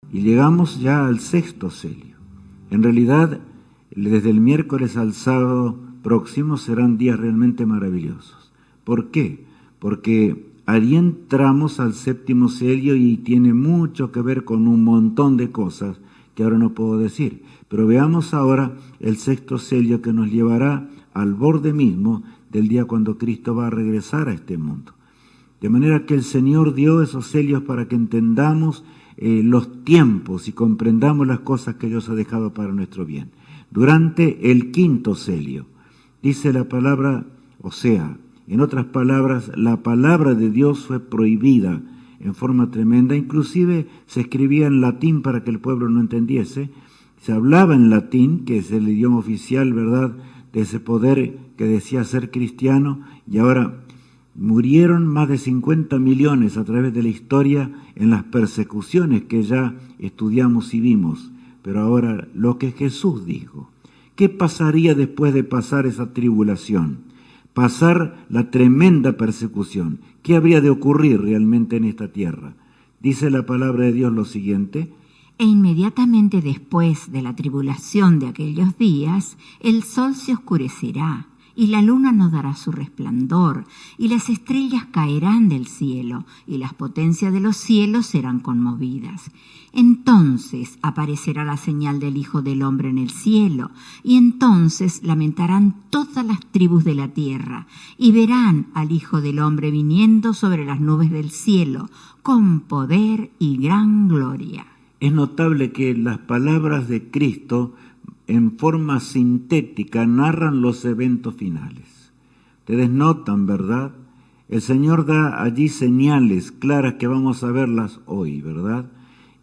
Y llegamos ya al sexto sello. En realidad, desde el miércoles al sábado próximo serán días realmente maravillosos. ¿Por qué? Porque allí entramos al séptimo sello y tiene mucho que ver con un montón de cosas que ahora no puedo decir. Pero veamos ahora el sexto sello que nos llevará al borde mismo del día cuando Cristo va a regresar a este mundo. De manera que el Señor dio esos sellos para que entendamos los tiempos y comprendamos las cosas que Dios ha dejado para nuestro bien. Durante el quinto sello, dice la palabra, o sea, en otras palabras, la palabra de Dios fue prohibida en forma tremenda, inclusive se escribía en latín para que el pueblo no entendiese, se hablaba en latín, que es el idioma oficial, ¿verdad?, de ese poder que decía ser cristiano, y ahora murieron más de 50 millones a través de la historia en las persecuciones que ya estudiamos y vimos. Pero ahora lo que Jesús dijo, ¿qué pasaría después de pasar esa tribulación? Pasar la tremenda persecución. ¿Qué habría de ocurrir realmente en esta tierra? Dice la palabra de Dios lo siguiente: E inmediatamente después de la tribulación de aquellos días, el sol se oscurecerá, y la luna no dará su resplandor, y las estrellas caerán del cielo, y las potencias de los cielos serán conmovidas. Entonces aparecerá la señal del Hijo del Hombre en el cielo, y entonces lamentarán todas las tribus de la tierra, y verán al Hijo del Hombre viniendo sobre las nubes del cielo, con poder y gran gloria. Es notable que las palabras de Cristo en forma sintética narran los eventos finales. Ustedes notan, ¿verdad? El Señor da allí señales claras que vamos a verlas hoy, ¿verdad?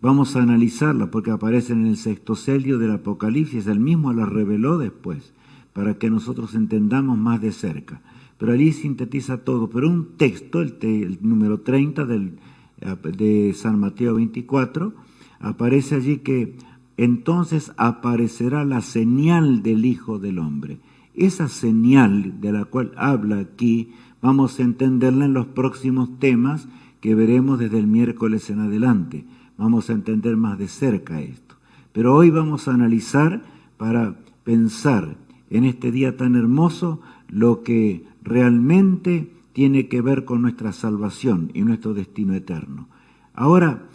Vamos a analizarlas porque aparecen en el sexto sello del Apocalipsis. Él mismo las reveló después para que nosotros entendamos más de cerca. Pero allí sintetiza todo. Pero un texto, el número 30 de San Mateo 24, aparece allí que entonces aparecerá la señal del Hijo del Hombre. Esa señal de la cual habla aquí, vamos a entenderla en los próximos temas que veremos desde el miércoles en adelante. Vamos a entender más de cerca esto. Pero hoy vamos a analizar para pensar en este día tan hermoso lo que realmente tiene que ver con nuestra salvación y nuestro destino eterno. Ahora,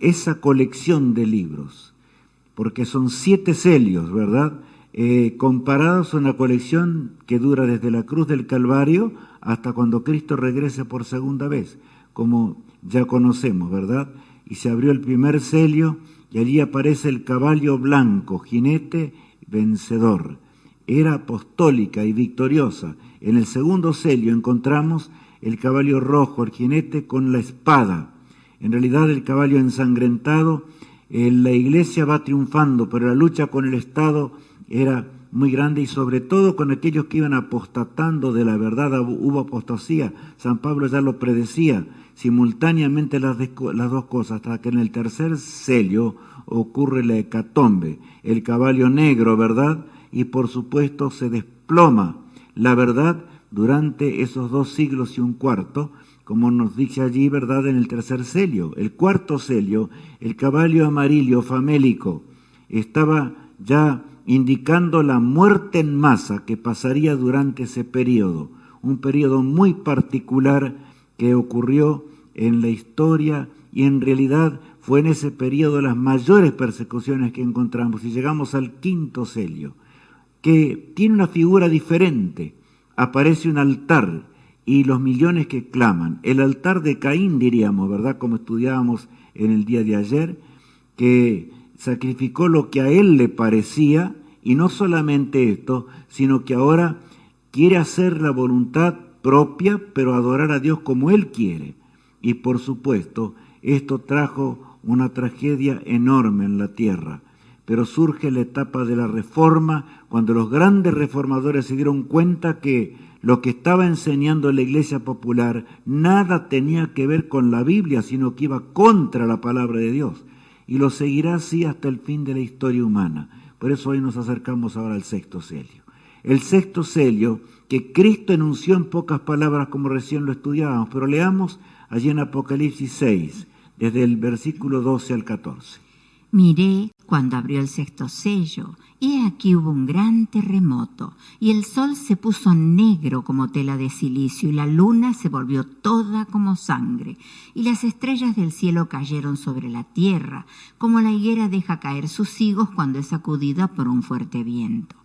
esa colección de libros, porque son 7 sellos, ¿verdad?, comparados a una colección que dura desde la cruz del Calvario hasta cuando Cristo regrese por segunda vez, como ya conocemos, ¿verdad? Y se abrió el primer sello y allí aparece el caballo blanco, jinete vencedor. Era apostólica y victoriosa. En el segundo sello encontramos el caballo rojo, el jinete con la espada. En realidad el caballo ensangrentado, la iglesia va triunfando, pero la lucha con el Estado era muy grande y sobre todo con aquellos que iban apostatando de la verdad. Hubo apostasía, San Pablo ya lo predecía, simultáneamente las dos cosas, hasta que en el tercer sello ocurre la hecatombe, el caballo negro, ¿verdad? Y por supuesto se desploma la verdad durante esos 2 siglos y un cuarto, como nos dice allí, ¿verdad?, en el tercer sello. El cuarto sello, el caballo amarillo famélico, estaba ya indicando la muerte en masa que pasaría durante ese periodo, un periodo muy particular que ocurrió en la historia y en realidad fue en ese periodo las mayores persecuciones que encontramos. Y llegamos al quinto sello, que tiene una figura diferente. Aparece un altar y los millones que claman. El altar de Caín, diríamos, ¿verdad?, como estudiábamos en el día de ayer, que sacrificó lo que a él le parecía, y no solamente esto, sino que ahora quiere hacer la voluntad propia, pero adorar a Dios como él quiere. Y por supuesto, esto trajo una tragedia enorme en la tierra. Pero surge la etapa de la reforma, cuando los grandes reformadores se dieron cuenta que lo que estaba enseñando la Iglesia Popular nada tenía que ver con la Biblia, sino que iba contra la palabra de Dios. Y lo seguirá así hasta el fin de la historia humana. Por eso hoy nos acercamos ahora al sexto sello. El sexto sello que Cristo enunció en pocas palabras, como recién lo estudiábamos, pero leamos allí en Apocalipsis 6, desde el versículo 12 al 14. Miré cuando abrió el sexto sello, y he aquí hubo un gran terremoto, y el sol se puso negro como tela de silicio, y la luna se volvió toda como sangre, y las estrellas del cielo cayeron sobre la tierra, como la higuera deja caer sus higos cuando es sacudida por un fuerte viento.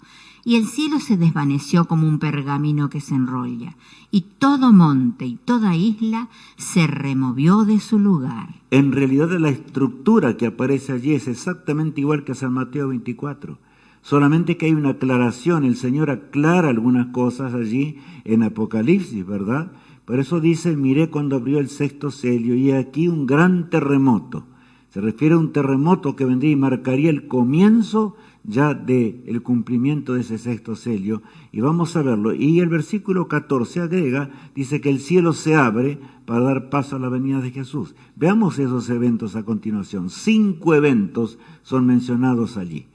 Y el cielo se desvaneció como un pergamino que se enrolla, y todo monte y toda isla se removió de su lugar. En realidad la estructura que aparece allí es exactamente igual que San Mateo 24. Solamente que hay una aclaración, el Señor aclara algunas cosas allí en Apocalipsis, ¿verdad? Por eso dice, miré cuando abrió el sexto sello, y aquí un gran terremoto. Se refiere a un terremoto que vendría y marcaría el comienzo ya del cumplimiento de ese sexto sello, y vamos a verlo. Y el versículo 14 agrega, dice que el cielo se abre para dar paso a la venida de Jesús. Veamos esos eventos a continuación. 5 eventos son mencionados allí.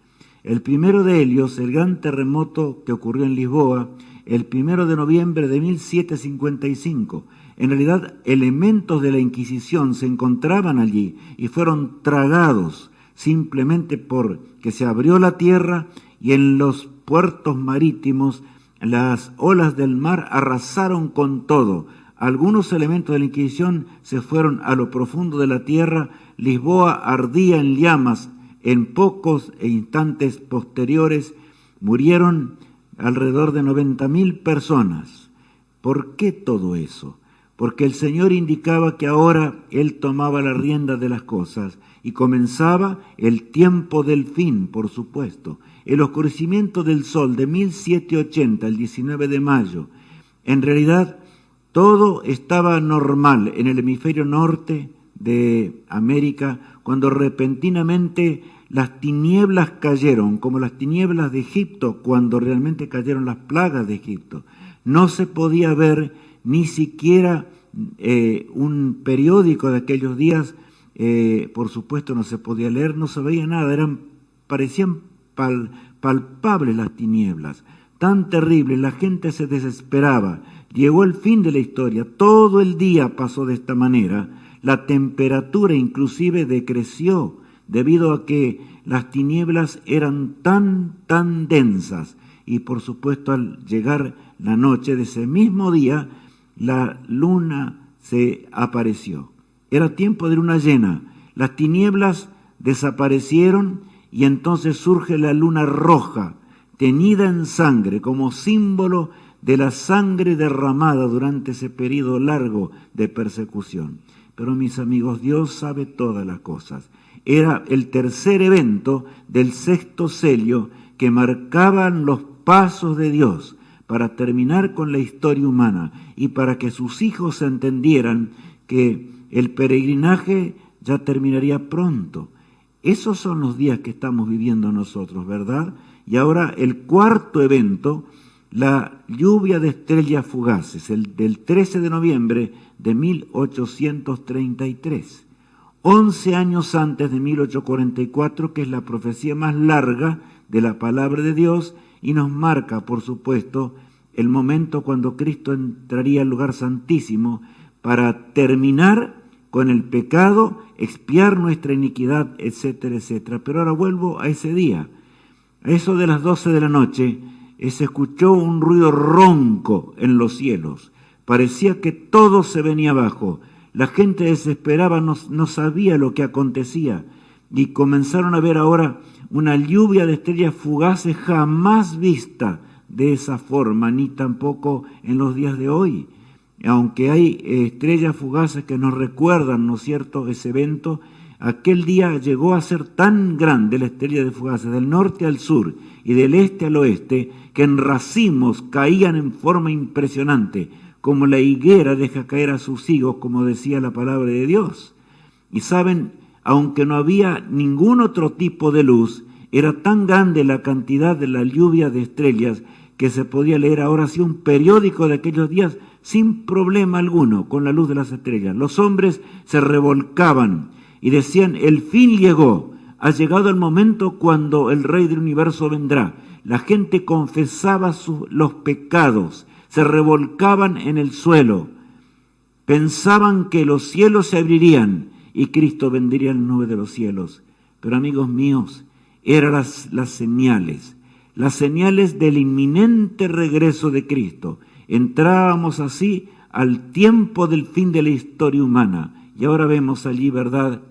El primero de ellos, el gran terremoto que ocurrió en Lisboa, el 1 de noviembre de 1755. En realidad, elementos de la Inquisición se encontraban allí y fueron tragados simplemente porque se abrió la tierra y en los puertos marítimos las olas del mar arrasaron con todo. Algunos elementos de la Inquisición se fueron a lo profundo de la tierra. Lisboa ardía en llamas. En pocos instantes posteriores murieron alrededor de 90.000 personas. ¿Por qué todo eso? Porque el Señor indicaba que ahora Él tomaba la rienda de las cosas y comenzaba el tiempo del fin, por supuesto. El oscurecimiento del sol de 1780, el 19 de mayo, en realidad todo estaba normal en el hemisferio norte de América, cuando repentinamente las tinieblas cayeron, como las tinieblas de Egipto, cuando realmente cayeron las plagas de Egipto. No se podía ver ni siquiera un periódico de aquellos días, por supuesto no se podía leer, no se veía nada, parecían palpables las tinieblas, tan terribles, la gente se desesperaba. Llegó el fin de la historia, todo el día pasó de esta manera, la temperatura inclusive decreció, debido a que las tinieblas eran tan densas, y por supuesto al llegar la noche de ese mismo día, la luna se apareció. Era tiempo de luna llena, las tinieblas desaparecieron y entonces surge la luna roja, teñida en sangre, como símbolo de la sangre derramada durante ese periodo largo de persecución. Pero mis amigos, Dios sabe todas las cosas. Era el tercer evento del sexto sello que marcaban los pasos de Dios para terminar con la historia humana y para que sus hijos entendieran que el peregrinaje ya terminaría pronto. Esos son los días que estamos viviendo nosotros, ¿verdad? Y ahora el cuarto evento, la lluvia de estrellas fugaces, el del 13 de noviembre de 1833. 11 años antes de 1844, que es la profecía más larga de la palabra de Dios, y nos marca, por supuesto, el momento cuando Cristo entraría al lugar santísimo para terminar con el pecado, expiar nuestra iniquidad, etcétera, etcétera. Pero ahora vuelvo a ese día. A eso de las 12 de la noche, se escuchó un ruido ronco en los cielos. Parecía que todo se venía abajo. La gente desesperaba, no sabía lo que acontecía. Y comenzaron a ver ahora una lluvia de estrellas fugaces jamás vista de esa forma, ni tampoco en los días de hoy. Aunque hay estrellas fugaces que nos recuerdan, ¿no es cierto?, ese evento, aquel día llegó a ser tan grande la estrella de fugaces del norte al sur y del este al oeste, que en racimos caían en forma impresionante, como la higuera deja caer a sus higos, como decía la palabra de Dios. Y saben, aunque no había ningún otro tipo de luz, era tan grande la cantidad de la lluvia de estrellas que se podía leer ahora sí un periódico de aquellos días sin problema alguno con la luz de las estrellas. Los hombres se revolcaban y decían, el fin llegó, ha llegado el momento cuando el Rey del Universo vendrá. La gente confesaba los pecados, se revolcaban en el suelo, pensaban que los cielos se abrirían y Cristo vendría en la nube de los cielos. Pero amigos míos, eran las señales del inminente regreso de Cristo. Entrábamos así al tiempo del fin de la historia humana. Y ahora vemos allí, ¿verdad?,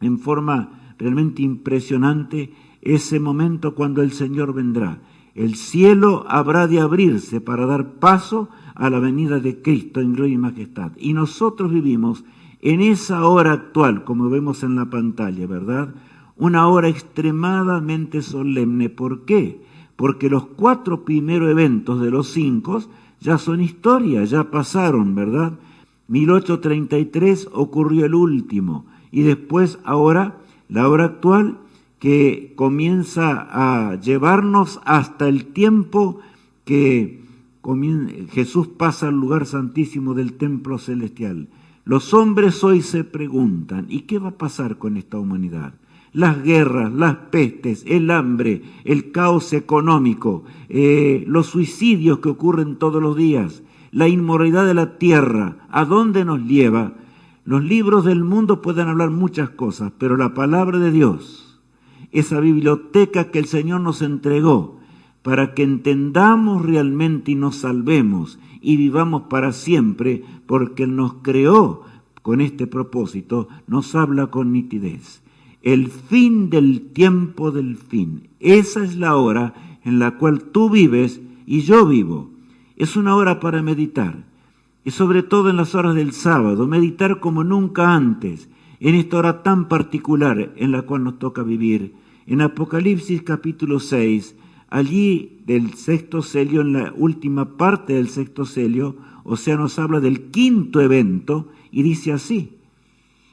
en forma realmente impresionante, ese momento cuando el Señor vendrá. El cielo habrá de abrirse para dar paso a la venida de Cristo en gloria y majestad. Y nosotros vivimos en esa hora actual, como vemos en la pantalla, ¿verdad? Una hora extremadamente solemne. ¿Por qué? Porque los 4 primeros eventos de los 5 ya son historia, ya pasaron, ¿verdad? 1833 ocurrió el último, y después ahora, la hora actual, que comienza a llevarnos hasta el tiempo que Jesús pasa al lugar santísimo del templo celestial. Los hombres hoy se preguntan, ¿y qué va a pasar con esta humanidad? Las guerras, las pestes, el hambre, el caos económico, los suicidios que ocurren todos los días, la inmoralidad de la tierra, ¿a dónde nos lleva? Los libros del mundo pueden hablar muchas cosas, pero la palabra de Dios, esa biblioteca que el Señor nos entregó para que entendamos realmente y nos salvemos y vivamos para siempre, porque Él nos creó con este propósito, nos habla con nitidez. El fin del tiempo del fin. Esa es la hora en la cual tú vives y yo vivo. Es una hora para meditar. Y sobre todo en las horas del sábado, meditar como nunca antes, en esta hora tan particular en la cual nos toca vivir. En Apocalipsis capítulo 6, allí del 6º sello, en la última parte del 6º sello, o sea, nos habla del 5º evento y dice así: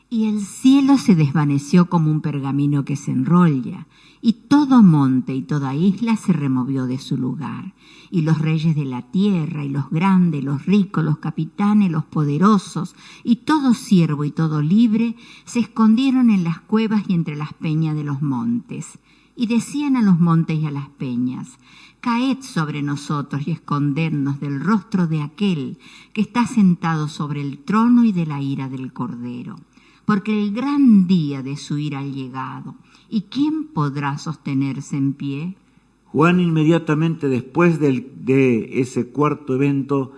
y el cielo se desvaneció como un pergamino que se enrolla, y todo monte y toda isla se removió de su lugar. Y los reyes de la tierra, y los grandes, los ricos, los capitanes, los poderosos, y todo siervo y todo libre, se escondieron en las cuevas y entre las peñas de los montes. Y decían a los montes y a las peñas: caed sobre nosotros y escondednos del rostro de aquel que está sentado sobre el trono y de la ira del Cordero. Porque el gran día de su ira ha llegado, ¿y quién podrá sostenerse en pie? Juan, inmediatamente después de ese 4º evento,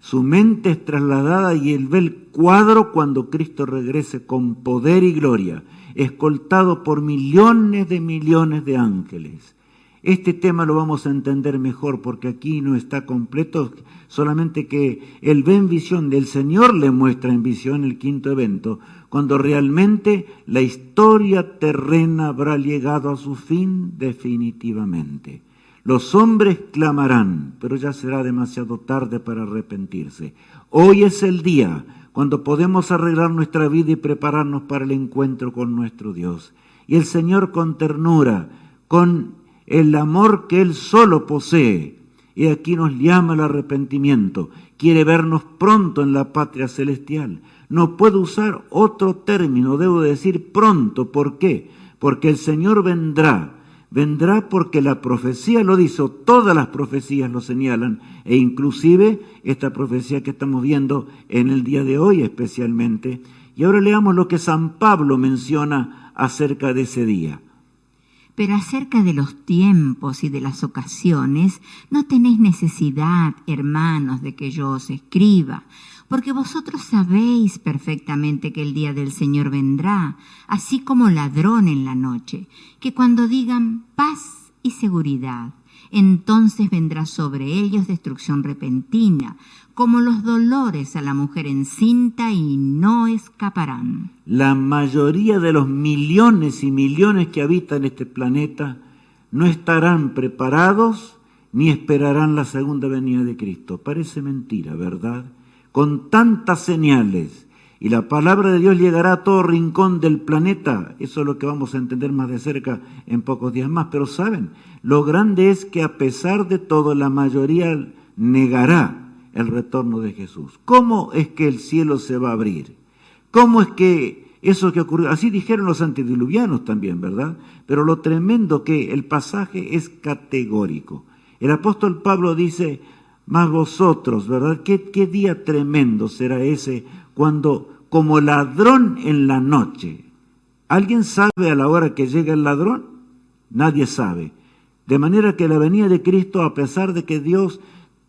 su mente es trasladada y él ve el cuadro cuando Cristo regrese con poder y gloria, escoltado por millones de ángeles. Este tema lo vamos a entender mejor porque aquí no está completo, solamente que él ve en visión, el Señor le muestra en visión el 5º evento, cuando realmente la historia terrena habrá llegado a su fin definitivamente. Los hombres clamarán, pero ya será demasiado tarde para arrepentirse. Hoy es el día cuando podemos arreglar nuestra vida y prepararnos para el encuentro con nuestro Dios. Y el Señor, con ternura, con el amor que Él solo posee, y aquí nos llama al arrepentimiento, quiere vernos pronto en la patria celestial. No puedo usar otro término, debo decir pronto. ¿Por qué? Porque el Señor vendrá porque la profecía lo dice, todas las profecías lo señalan, e inclusive esta profecía que estamos viendo en el día de hoy especialmente. Y ahora leamos lo que San Pablo menciona acerca de ese día. Pero acerca de los tiempos y de las ocasiones, no tenéis necesidad, hermanos, de que yo os escriba, porque vosotros sabéis perfectamente que el día del Señor vendrá, así como ladrón en la noche, que cuando digan paz y seguridad, entonces vendrá sobre ellos destrucción repentina, como los dolores a la mujer encinta, y no escaparán. La mayoría de los millones y millones que habitan este planeta no estarán preparados ni esperarán la segunda venida de Cristo. Parece mentira, ¿verdad? Con tantas señales, y la palabra de Dios llegará a todo rincón del planeta. Eso es lo que vamos a entender más de cerca en pocos días más. Pero ¿saben? Lo grande es que a pesar de todo, la mayoría negará el retorno de Jesús. ¿Cómo es que el cielo se va a abrir? ¿Cómo es que eso que ocurrió? Así dijeron los antediluvianos también, ¿verdad? Pero lo tremendo que el pasaje es categórico. El apóstol Pablo dice: mas vosotros, ¿verdad? ¿Qué día tremendo será ese cuando, como ladrón en la noche, ¿Alguien sabe a la hora que llega el ladrón? Nadie sabe. De manera que la venida de Cristo, a pesar de que Dios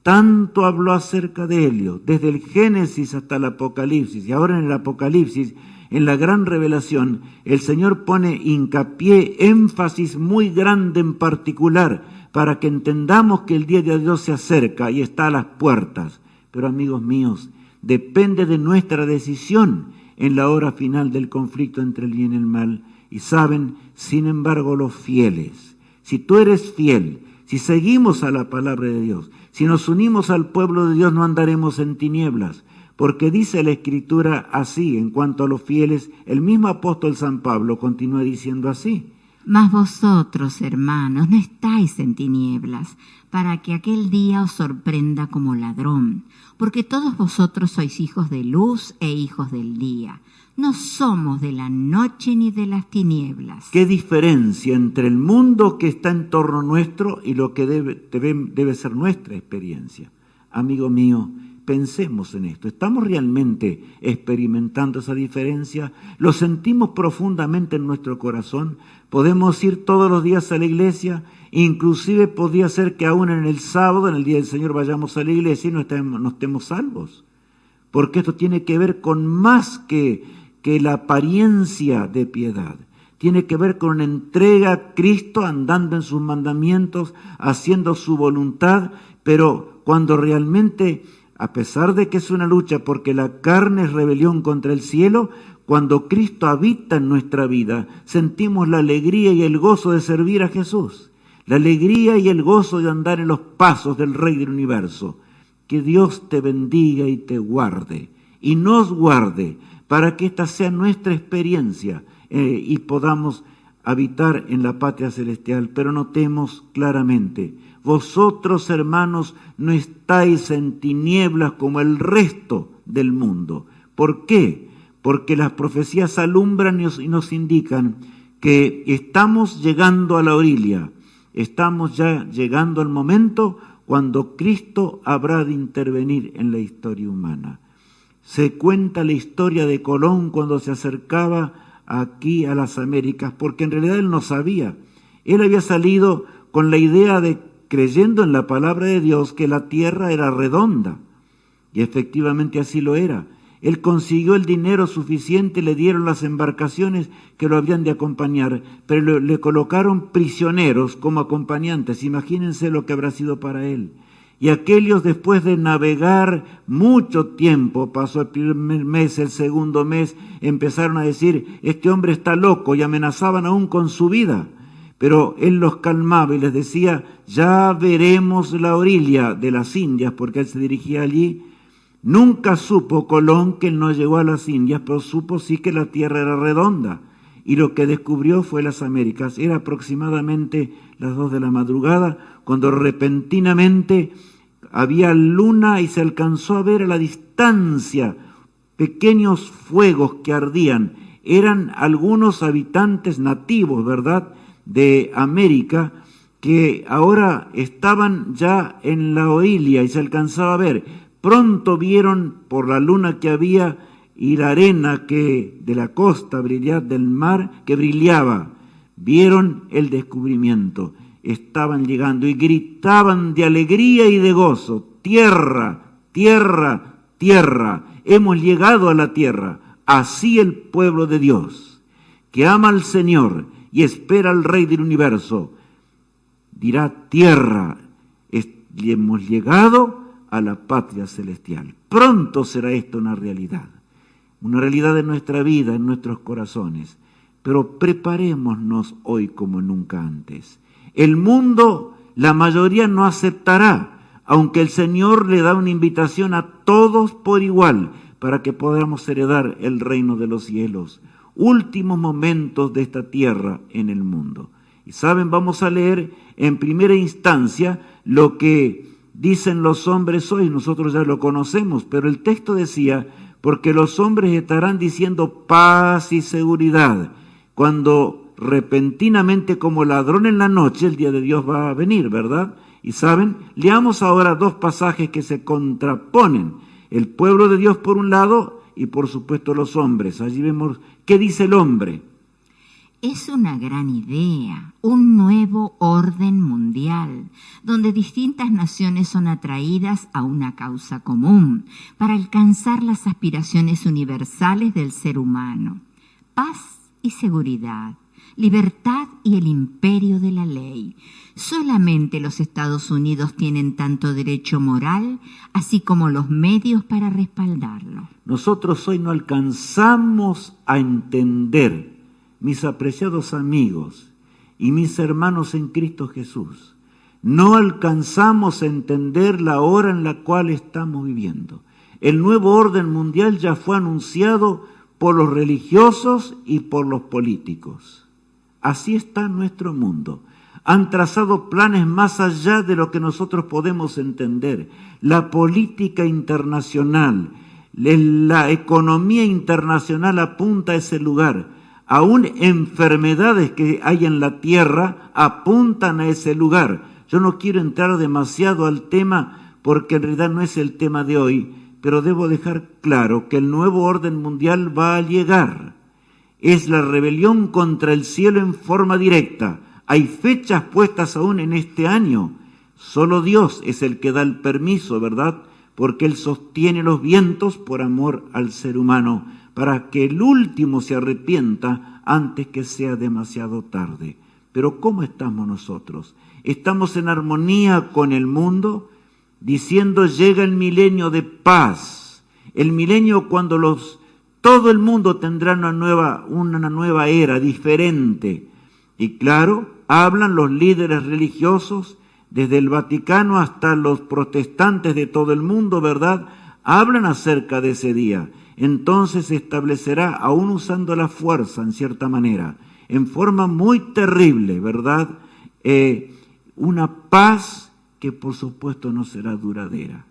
tanto habló acerca de él, desde el Génesis hasta el Apocalipsis, y ahora en el Apocalipsis, en la gran revelación, el Señor pone hincapié, énfasis muy grande en particular, para que entendamos que el día de Dios se acerca y está a las puertas. Pero amigos míos, depende de nuestra decisión en la hora final del conflicto entre el bien y el mal. Y saben, sin embargo, los fieles, si tú eres fiel, si seguimos a la palabra de Dios, si nos unimos al pueblo de Dios, no andaremos en tinieblas, porque dice la Escritura así en cuanto a los fieles. El mismo apóstol San Pablo continúa diciendo así: Mas vosotros, hermanos, no estáis en tinieblas, para que aquel día os sorprenda como ladrón, porque todos vosotros sois hijos de luz e hijos del día. No somos de la noche ni de las tinieblas. ¿Qué diferencia entre el mundo que está en torno nuestro y lo que debe ser nuestra experiencia? Amigo mío, pensemos en esto. ¿Estamos realmente experimentando esa diferencia? ¿Lo sentimos profundamente en nuestro corazón? ¿Podemos ir todos los días a la iglesia? Inclusive podría ser que aún en el sábado, en el día del Señor, vayamos a la iglesia y no estemos salvos. Porque esto tiene que ver con más que la apariencia de piedad. Tiene que ver con una entrega a Cristo, andando en sus mandamientos, haciendo su voluntad, pero cuando realmente, a pesar de que es una lucha porque la carne es rebelión contra el cielo, cuando Cristo habita en nuestra vida, sentimos la alegría y el gozo de servir a Jesús, la alegría y el gozo de andar en los pasos del Rey del Universo. Que Dios te bendiga y te guarde, y nos guarde, para que esta sea nuestra experiencia y podamos habitar en la patria celestial. Pero notemos claramente: vosotros, hermanos, no estáis en tinieblas como el resto del mundo. ¿Por qué? Porque las profecías alumbran y nos indican que estamos llegando a la orilla, estamos ya llegando al momento cuando Cristo habrá de intervenir en la historia humana. Se cuenta la historia de Colón cuando se acercaba aquí a las Américas, porque en realidad él no sabía. Él había salido con la idea de, creyendo en la palabra de Dios, que la tierra era redonda. Y efectivamente así lo era. Él consiguió el dinero suficiente, le dieron las embarcaciones que lo habían de acompañar, pero le colocaron prisioneros como acompañantes. Imagínense lo que habrá sido para él. Y aquellos, después de navegar mucho tiempo, pasó el primer mes, el segundo mes, empezaron a decir: este hombre está loco, y amenazaban aún con su vida. Pero él los calmaba y les decía: ya veremos la orilla de las Indias, porque él se dirigía allí. Nunca supo Colón que él no llegó a las Indias, pero supo sí que la tierra era redonda. Y lo que descubrió fue las Américas. Era aproximadamente las 2 de la madrugada, cuando repentinamente había luna y se alcanzó a ver a la distancia pequeños fuegos que ardían. Eran algunos habitantes nativos, ¿verdad?, de América, que ahora estaban ya en la orilla y se alcanzaba a ver. Pronto vieron por la luna que había y la arena que de la costa del mar que brillaba. Vieron el descubrimiento. Estaban llegando y gritaban de alegría y de gozo: tierra, tierra, tierra, hemos llegado a la tierra. Así el pueblo de Dios, que ama al Señor y espera al Rey del Universo, dirá: tierra, hemos llegado a la patria celestial. Pronto será esto una realidad en nuestra vida, en nuestros corazones. Pero preparémonos hoy como nunca antes. El mundo, la mayoría no aceptará, aunque el Señor le da una invitación a todos por igual, para que podamos heredar el reino de los cielos. Últimos momentos de esta tierra en el mundo. Y saben, vamos a leer en primera instancia lo que dicen los hombres hoy. Nosotros ya lo conocemos, pero el texto decía: porque los hombres estarán diciendo paz y seguridad, cuando repentinamente, como ladrón en la noche, el día de Dios va a venir, ¿verdad? Y saben, leamos ahora 2 pasajes que se contraponen: el pueblo de Dios por un lado y por supuesto los hombres. Allí vemos qué dice el hombre. Es una gran idea, un nuevo orden mundial, donde distintas naciones son atraídas a una causa común para alcanzar las aspiraciones universales del ser humano. Paz y seguridad, libertad y el imperio de la ley. Solamente los Estados Unidos tienen tanto derecho moral, así como los medios para respaldarlo. Nosotros hoy no alcanzamos a entender, mis apreciados amigos y mis hermanos en Cristo Jesús, no alcanzamos a entender la hora en la cual estamos viviendo. El nuevo orden mundial ya fue anunciado por los religiosos y por los políticos. Así está nuestro mundo. Han trazado planes más allá de lo que nosotros podemos entender. La política internacional, la economía internacional apunta a ese lugar. Aún enfermedades que hay en la tierra apuntan a ese lugar. Yo no quiero entrar demasiado al tema porque en realidad no es el tema de hoy, pero debo dejar claro que el nuevo orden mundial va a llegar. Es la rebelión contra el cielo en forma directa. Hay fechas puestas aún en este año. Solo Dios es el que da el permiso, ¿verdad? Porque Él sostiene los vientos por amor al ser humano, para que el último se arrepienta antes que sea demasiado tarde. Pero ¿cómo estamos nosotros? ¿Estamos en armonía con el mundo? Diciendo llega el milenio de paz, el milenio cuando todo el mundo tendrá una nueva era diferente. Y claro, hablan los líderes religiosos, desde el Vaticano hasta los protestantes de todo el mundo, ¿verdad? Hablan acerca de ese día. Entonces se establecerá, aún usando la fuerza en cierta manera, en forma muy terrible, ¿verdad? Una paz que por supuesto no será duradera.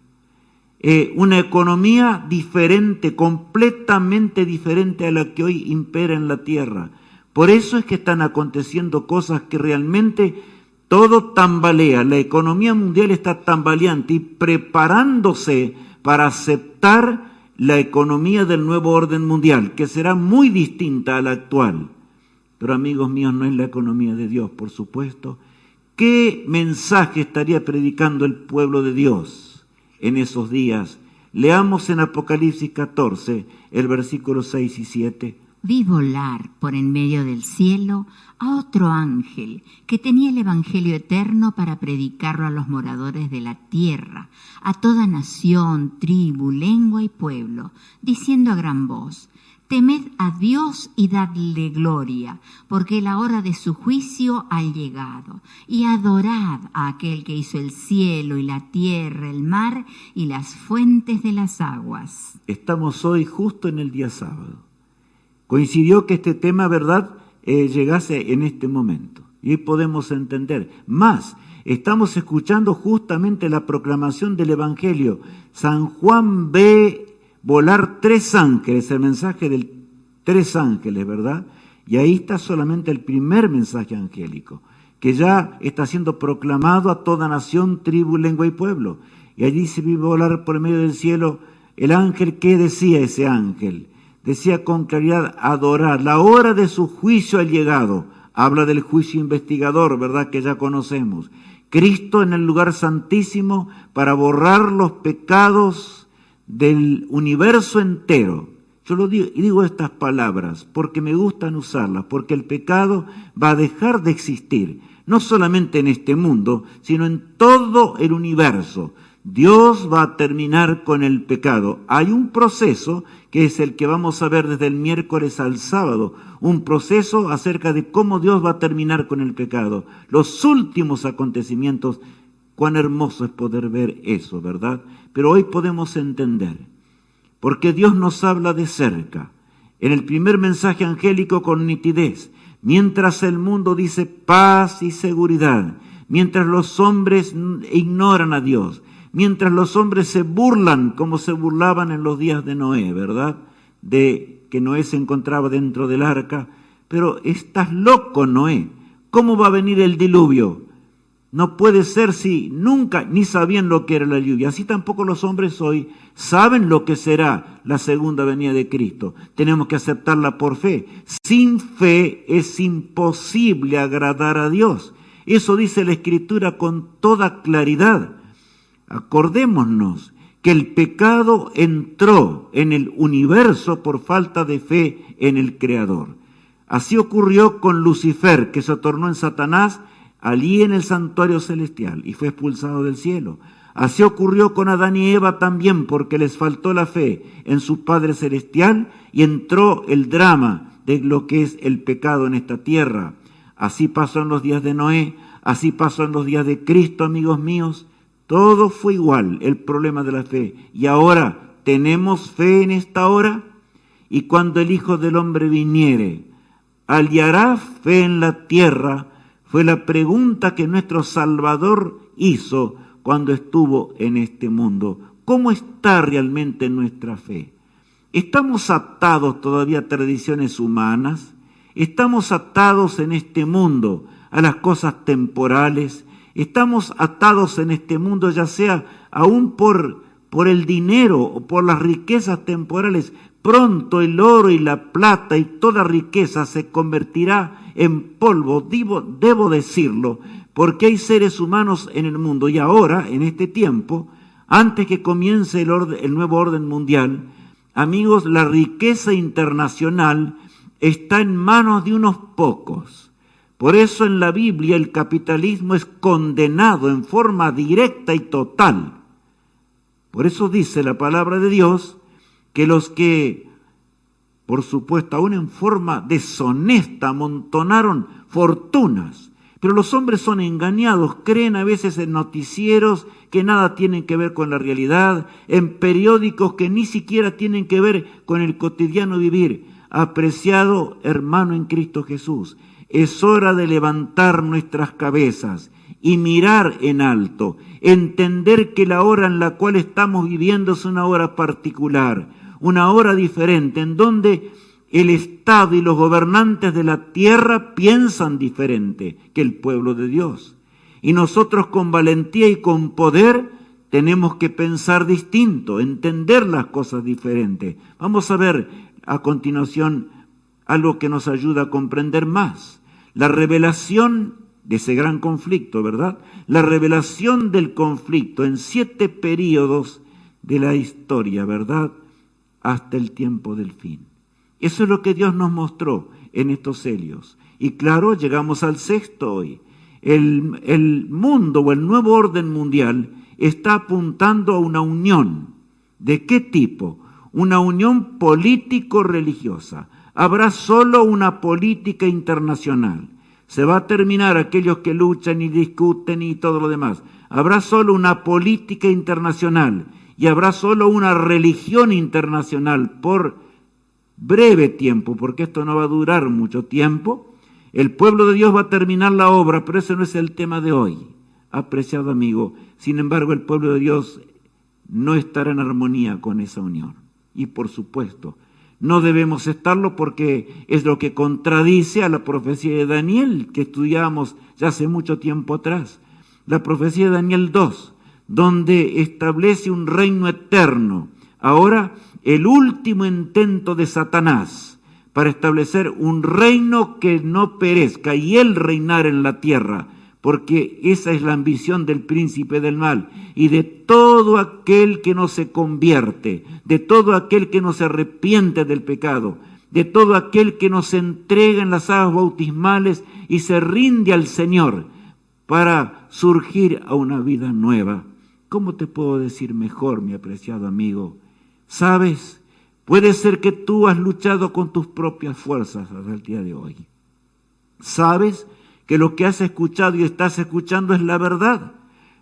Una economía diferente, completamente diferente a la que hoy impera en la tierra. Por eso es que están aconteciendo cosas que realmente todo tambalea. La economía mundial está tambaleante y preparándose para aceptar la economía del nuevo orden mundial, que será muy distinta a la actual. Pero amigos míos, no es la economía de Dios, por supuesto. ¿Qué mensaje estaría predicando el pueblo de Dios en esos días? Leamos en Apocalipsis 14, el versículo 6 y 7. Vi volar por en medio del cielo a otro ángel que tenía el evangelio eterno para predicarlo a los moradores de la tierra, a toda nación, tribu, lengua y pueblo, diciendo a gran voz: temed a Dios y dadle gloria, porque la hora de su juicio ha llegado, y adorad a aquel que hizo el cielo y la tierra, el mar y las fuentes de las aguas. Estamos hoy justo en el día sábado. Coincidió que este tema, ¿verdad?, llegase en este momento. Y hoy podemos entender. Más, estamos escuchando justamente la proclamación del Evangelio. San Juan ve volar 3 ángeles, el mensaje de 3 ángeles, ¿verdad? Y ahí está solamente el primer mensaje angélico, que ya está siendo proclamado a toda nación, tribu, lengua y pueblo. Y allí se vio volar por el medio del cielo el ángel. ¿Qué decía ese ángel? Decía con claridad: adorar. La hora de su juicio ha llegado. Habla del juicio investigador, ¿verdad?, que ya conocemos. Cristo en el lugar santísimo para borrar los pecados del universo entero. Yo digo estas palabras porque me gustan usarlas, porque el pecado va a dejar de existir, no solamente en este mundo, sino en todo el universo. Dios va a terminar con el pecado. Hay un proceso que es el que vamos a ver desde el miércoles al sábado, un proceso acerca de cómo Dios va a terminar con el pecado. Los últimos acontecimientos, cuán hermoso es poder ver eso, ¿verdad? Pero hoy podemos entender, porque Dios nos habla de cerca. En el primer mensaje angélico con nitidez, mientras el mundo dice paz y seguridad, mientras los hombres ignoran a Dios, mientras los hombres se burlan como se burlaban en los días de Noé, ¿verdad? De que Noé se encontraba dentro del arca. Pero estás loco, Noé. ¿Cómo va a venir el diluvio? No puede ser si nunca ni sabían lo que era la lluvia. Así tampoco los hombres hoy saben lo que será la segunda venida de Cristo. Tenemos que aceptarla por fe. Sin fe es imposible agradar a Dios. Eso dice la Escritura con toda claridad. Acordémonos que el pecado entró en el universo por falta de fe en el Creador. Así ocurrió con Lucifer, que se tornó en Satanás allí en el santuario celestial y fue expulsado del cielo. Así ocurrió con Adán y Eva también, porque les faltó la fe en su Padre Celestial y entró el drama de lo que es el pecado en esta tierra. Así pasó en los días de Noé, así pasó en los días de Cristo, amigos míos. Todo fue igual, el problema de la fe. Y ahora, ¿tenemos fe en esta hora? Y cuando el Hijo del Hombre viniere, ¿hallará fe en la tierra? Fue la pregunta que nuestro Salvador hizo cuando estuvo en este mundo. ¿Cómo está realmente nuestra fe? ¿Estamos atados todavía a tradiciones humanas? ¿Estamos atados en este mundo a las cosas temporales? ¿Estamos atados en este mundo ya sea aún por el dinero o por las riquezas temporales? Pronto el oro y la plata y toda riqueza se convertirá en polvo, debo decirlo, porque hay seres humanos en el mundo y ahora, en este tiempo, antes que comience el nuevo orden mundial, amigos, la riqueza internacional está en manos de unos pocos. Por eso en la Biblia el capitalismo es condenado en forma directa y total. Por eso dice la palabra de Dios que los que, por supuesto, aún en forma deshonesta, amontonaron fortunas. Pero los hombres son engañados, creen a veces en noticieros que nada tienen que ver con la realidad, en periódicos que ni siquiera tienen que ver con el cotidiano vivir. Apreciado hermano en Cristo Jesús, es hora de levantar nuestras cabezas y mirar en alto, entender que la hora en la cual estamos viviendo es una hora particular, una hora diferente, en donde el Estado y los gobernantes de la tierra piensan diferente que el pueblo de Dios. Y nosotros con valentía y con poder tenemos que pensar distinto, entender las cosas diferentes. Vamos a ver a continuación algo que nos ayuda a comprender más. La revelación de ese gran conflicto, ¿verdad? La revelación del conflicto en 7 períodos de la historia, ¿verdad? Hasta el tiempo del fin. Eso es lo que Dios nos mostró en estos celios. Y claro, llegamos al 6º hoy. El mundo o el nuevo orden mundial está apuntando a una unión. ¿De qué tipo? Una unión político-religiosa. Habrá solo una política internacional. Se va a terminar aquellos que luchan y discuten y todo lo demás. Habrá solo una política internacional y habrá solo una religión internacional por breve tiempo, porque esto no va a durar mucho tiempo. El pueblo de Dios va a terminar la obra, pero ese no es el tema de hoy, apreciado amigo. Sin embargo, el pueblo de Dios no estará en armonía con esa unión. Y por supuesto, no debemos estarlo porque es lo que contradice a la profecía de Daniel, que estudiamos ya hace mucho tiempo atrás. La profecía de Daniel 2, donde establece un reino eterno. Ahora, el último intento de Satanás para establecer un reino que no perezca y él reinar en la tierra, porque esa es la ambición del príncipe del mal y de todo aquel que no se convierte, de todo aquel que no se arrepiente del pecado, de todo aquel que no se entrega en las aguas bautismales y se rinde al Señor para surgir a una vida nueva. ¿Cómo te puedo decir mejor, mi apreciado amigo? ¿Sabes? Puede ser que tú has luchado con tus propias fuerzas hasta el día de hoy. ¿Sabes que lo que has escuchado y estás escuchando es la verdad?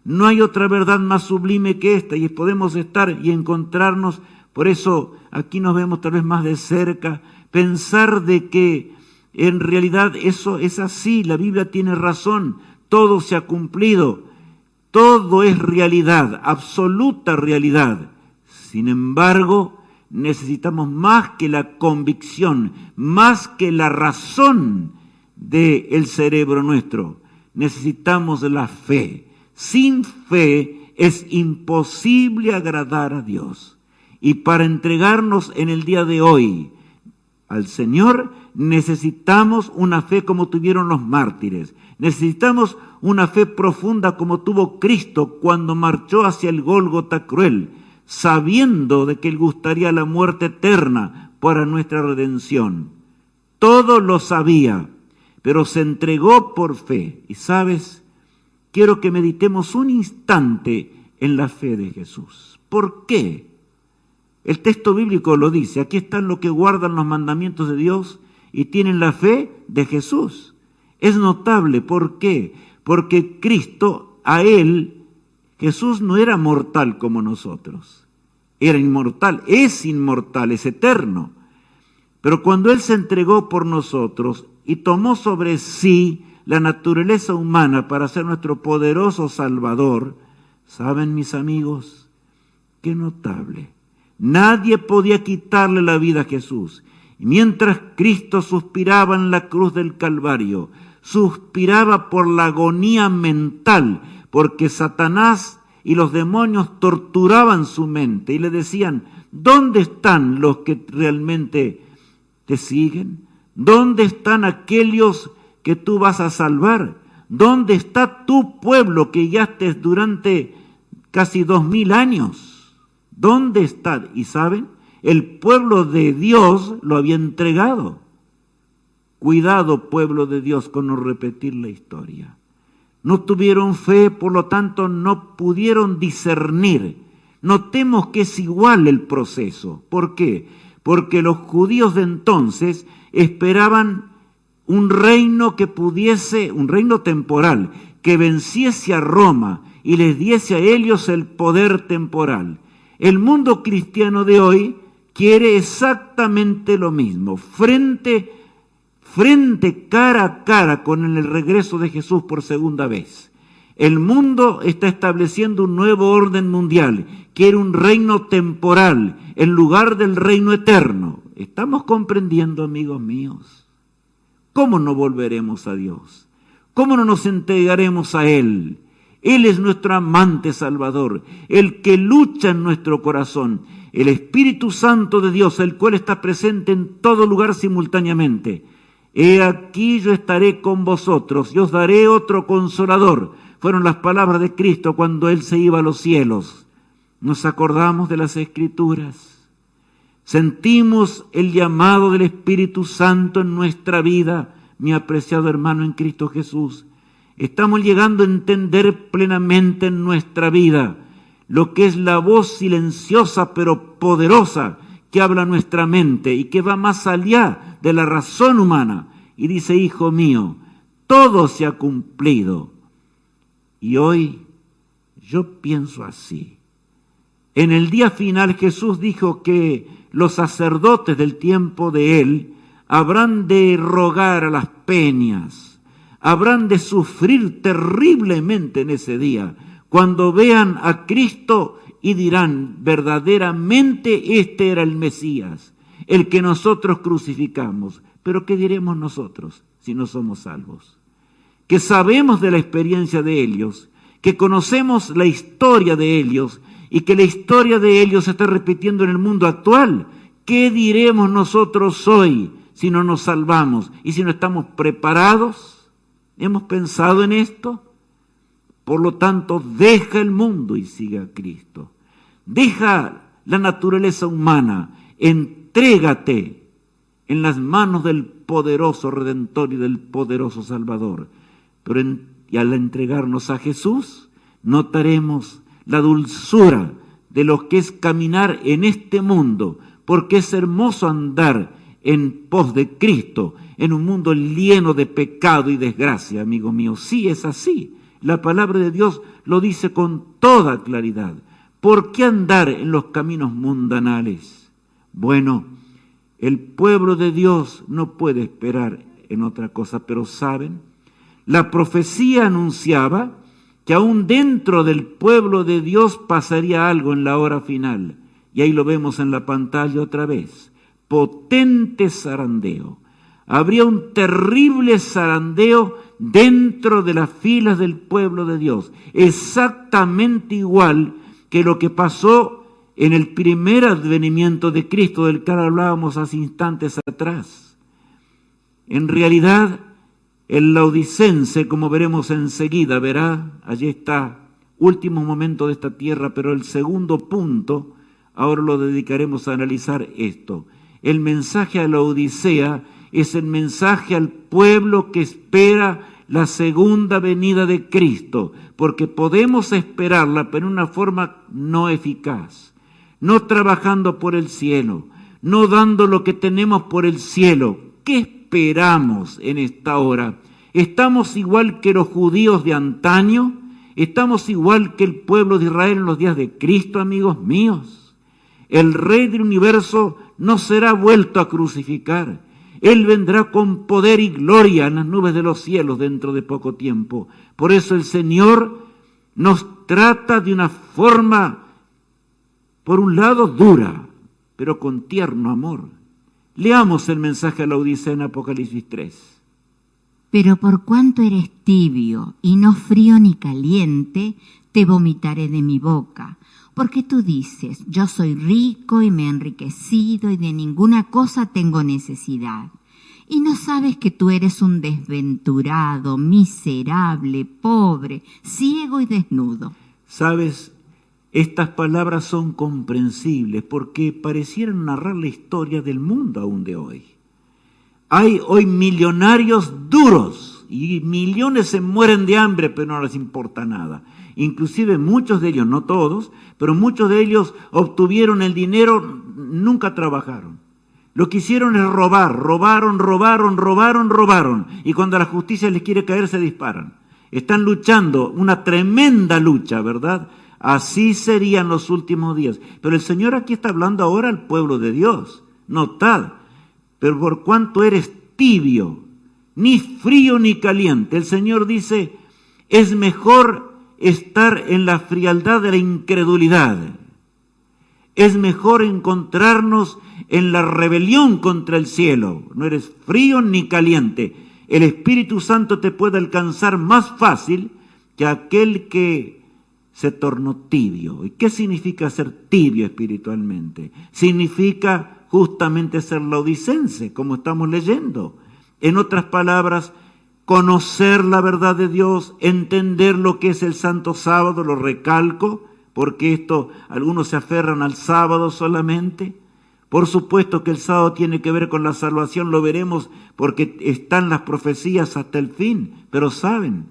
No hay otra verdad más sublime que esta y podemos estar y encontrarnos, por eso aquí nos vemos tal vez más de cerca, pensar de que en realidad eso es así, la Biblia tiene razón, todo se ha cumplido, todo es realidad, absoluta realidad. Sin embargo, necesitamos más que la convicción, más que la razón del cerebro nuestro. necesitamos la fe. Sin fe es imposible agradar a Dios. Y para entregarnos en el día de hoy al Señor, necesitamos una fe como tuvieron los mártires. Necesitamos una fe profunda como tuvo Cristo cuando marchó hacia el Gólgota cruel, sabiendo de que Él gustaría la muerte eterna para nuestra redención. Todo lo sabía, pero se entregó por fe. Y sabes, quiero que meditemos un instante en la fe de Jesús. ¿Por qué? El texto bíblico lo dice. Aquí están los que guardan los mandamientos de Dios y tienen la fe de Jesús. Es notable. ¿Por qué? Porque Cristo, a Él, Jesús no era mortal como nosotros. Era inmortal, es eterno. Pero cuando Él se entregó por nosotros y tomó sobre sí la naturaleza humana para ser nuestro poderoso Salvador, ¿saben, mis amigos? Qué notable. Nadie podía quitarle la vida a Jesús. Y mientras Cristo suspiraba en la cruz del Calvario, suspiraba por la agonía mental, porque Satanás y los demonios torturaban su mente y le decían, ¿dónde están los que realmente te siguen? ¿Dónde están aquellos que tú vas a salvar? ¿Dónde está tu pueblo que guiaste durante casi 2000 años? ¿Dónde está? Y saben, el pueblo de Dios lo había entregado. Cuidado, pueblo de Dios, con no repetir la historia. No tuvieron fe, por lo tanto no pudieron discernir. Notemos que es igual el proceso. ¿Por qué? Porque los judíos de entonces esperaban un reino que pudiese, un reino temporal, que venciese a Roma y les diese a ellos el poder temporal. El mundo cristiano de hoy quiere exactamente lo mismo, frente cara a cara con el regreso de Jesús por segunda vez. El mundo está estableciendo un nuevo orden mundial, quiere un reino temporal en lugar del reino eterno. ¿Estamos comprendiendo, amigos míos? ¿Cómo no volveremos a Dios? ¿Cómo no nos entregaremos a Él? Él es nuestro amante Salvador, el que lucha en nuestro corazón, el Espíritu Santo de Dios, el cual está presente en todo lugar simultáneamente. He aquí yo estaré con vosotros y os daré otro consolador. Fueron las palabras de Cristo cuando Él se iba a los cielos. Nos acordamos de las Escrituras. Sentimos el llamado del Espíritu Santo en nuestra vida, mi apreciado hermano en Cristo Jesús. Estamos llegando a entender plenamente en nuestra vida lo que es la voz silenciosa pero poderosa que habla nuestra mente y que va más allá de la razón humana. Y dice, hijo mío, todo se ha cumplido. Y hoy yo pienso así. En el día final Jesús dijo que los sacerdotes del tiempo de Él habrán de rogar a las peñas, habrán de sufrir terriblemente en ese día, cuando vean a Cristo y dirán, verdaderamente este era el Mesías, el que nosotros crucificamos. Pero ¿qué diremos nosotros si no somos salvos? Que sabemos de la experiencia de ellos, que conocemos la historia de ellos y que la historia de ellos se está repitiendo en el mundo actual. ¿Qué diremos nosotros hoy si no nos salvamos y si no estamos preparados? ¿Hemos pensado en esto? Por lo tanto, deja el mundo y siga a Cristo. Deja la naturaleza humana, entrégate en las manos del poderoso Redentor y del poderoso Salvador. Pero y al entregarnos a Jesús, notaremos la dulzura de lo que es caminar en este mundo, porque es hermoso andar en pos de Cristo, en un mundo lleno de pecado y desgracia, amigo mío. Sí, es así. La palabra de Dios lo dice con toda claridad. ¿Por qué andar en los caminos mundanales? Bueno, el pueblo de Dios no puede esperar en otra cosa, pero ¿saben? La profecía anunciaba que aún dentro del pueblo de Dios pasaría algo en la hora final. Y ahí lo vemos en la pantalla otra vez. Potente zarandeo. Habría un terrible zarandeo dentro de las filas del pueblo de Dios, exactamente igual que lo que pasó en el primer advenimiento de Cristo, del que hablábamos hace instantes atrás. En realidad, el laodicense, como veremos enseguida, allí está, último momento de esta tierra, pero el segundo punto, ahora lo dedicaremos a analizar esto. El mensaje a la Odisea es el mensaje al pueblo que espera la segunda venida de Cristo, porque podemos esperarla, pero en una forma no eficaz, no trabajando por el cielo, no dando lo que tenemos por el cielo. ¿Qué esperamos en esta hora? ¿Estamos igual que los judíos de antaño? ¿Estamos igual que el pueblo de Israel en los días de Cristo, amigos míos? El Rey del universo no será vuelto a crucificar. Él vendrá con poder y gloria en las nubes de los cielos dentro de poco tiempo. Por eso el Señor nos trata de una forma, por un lado, dura, pero con tierno amor. Leamos el mensaje a la Odisea en Apocalipsis 3. Pero por cuanto eres tibio y no frío ni caliente, te vomitaré de mi boca. Porque tú dices, yo soy rico y me he enriquecido y de ninguna cosa tengo necesidad. Y no sabes que tú eres un desventurado, miserable, pobre, ciego y desnudo. ¿Sabes? Estas palabras son comprensibles porque parecieran narrar la historia del mundo aún de hoy. Hay hoy millonarios duros y millones se mueren de hambre, pero no les importa nada. Inclusive muchos de ellos, no todos, pero muchos de ellos obtuvieron el dinero, nunca trabajaron. Lo que hicieron es robaron. Y cuando la justicia les quiere caer, se disparan. Están luchando, una tremenda lucha, ¿verdad? Así serían los últimos días. Pero el Señor aquí está hablando ahora al pueblo de Dios. Notad, pero por cuanto eres tibio, ni frío ni caliente, el Señor dice, es mejor estar en la frialdad de la incredulidad. Es mejor encontrarnos en la rebelión contra el cielo. No eres frío ni caliente. El Espíritu Santo te puede alcanzar más fácil que aquel que se tornó tibio. ¿Y qué significa ser tibio espiritualmente? Significa justamente ser laodicense, como estamos leyendo. En otras palabras, conocer la verdad de Dios, entender lo que es el Santo Sábado, lo recalco, porque algunos se aferran al sábado solamente. Por supuesto que el sábado tiene que ver con la salvación, lo veremos porque están las profecías hasta el fin, pero saben,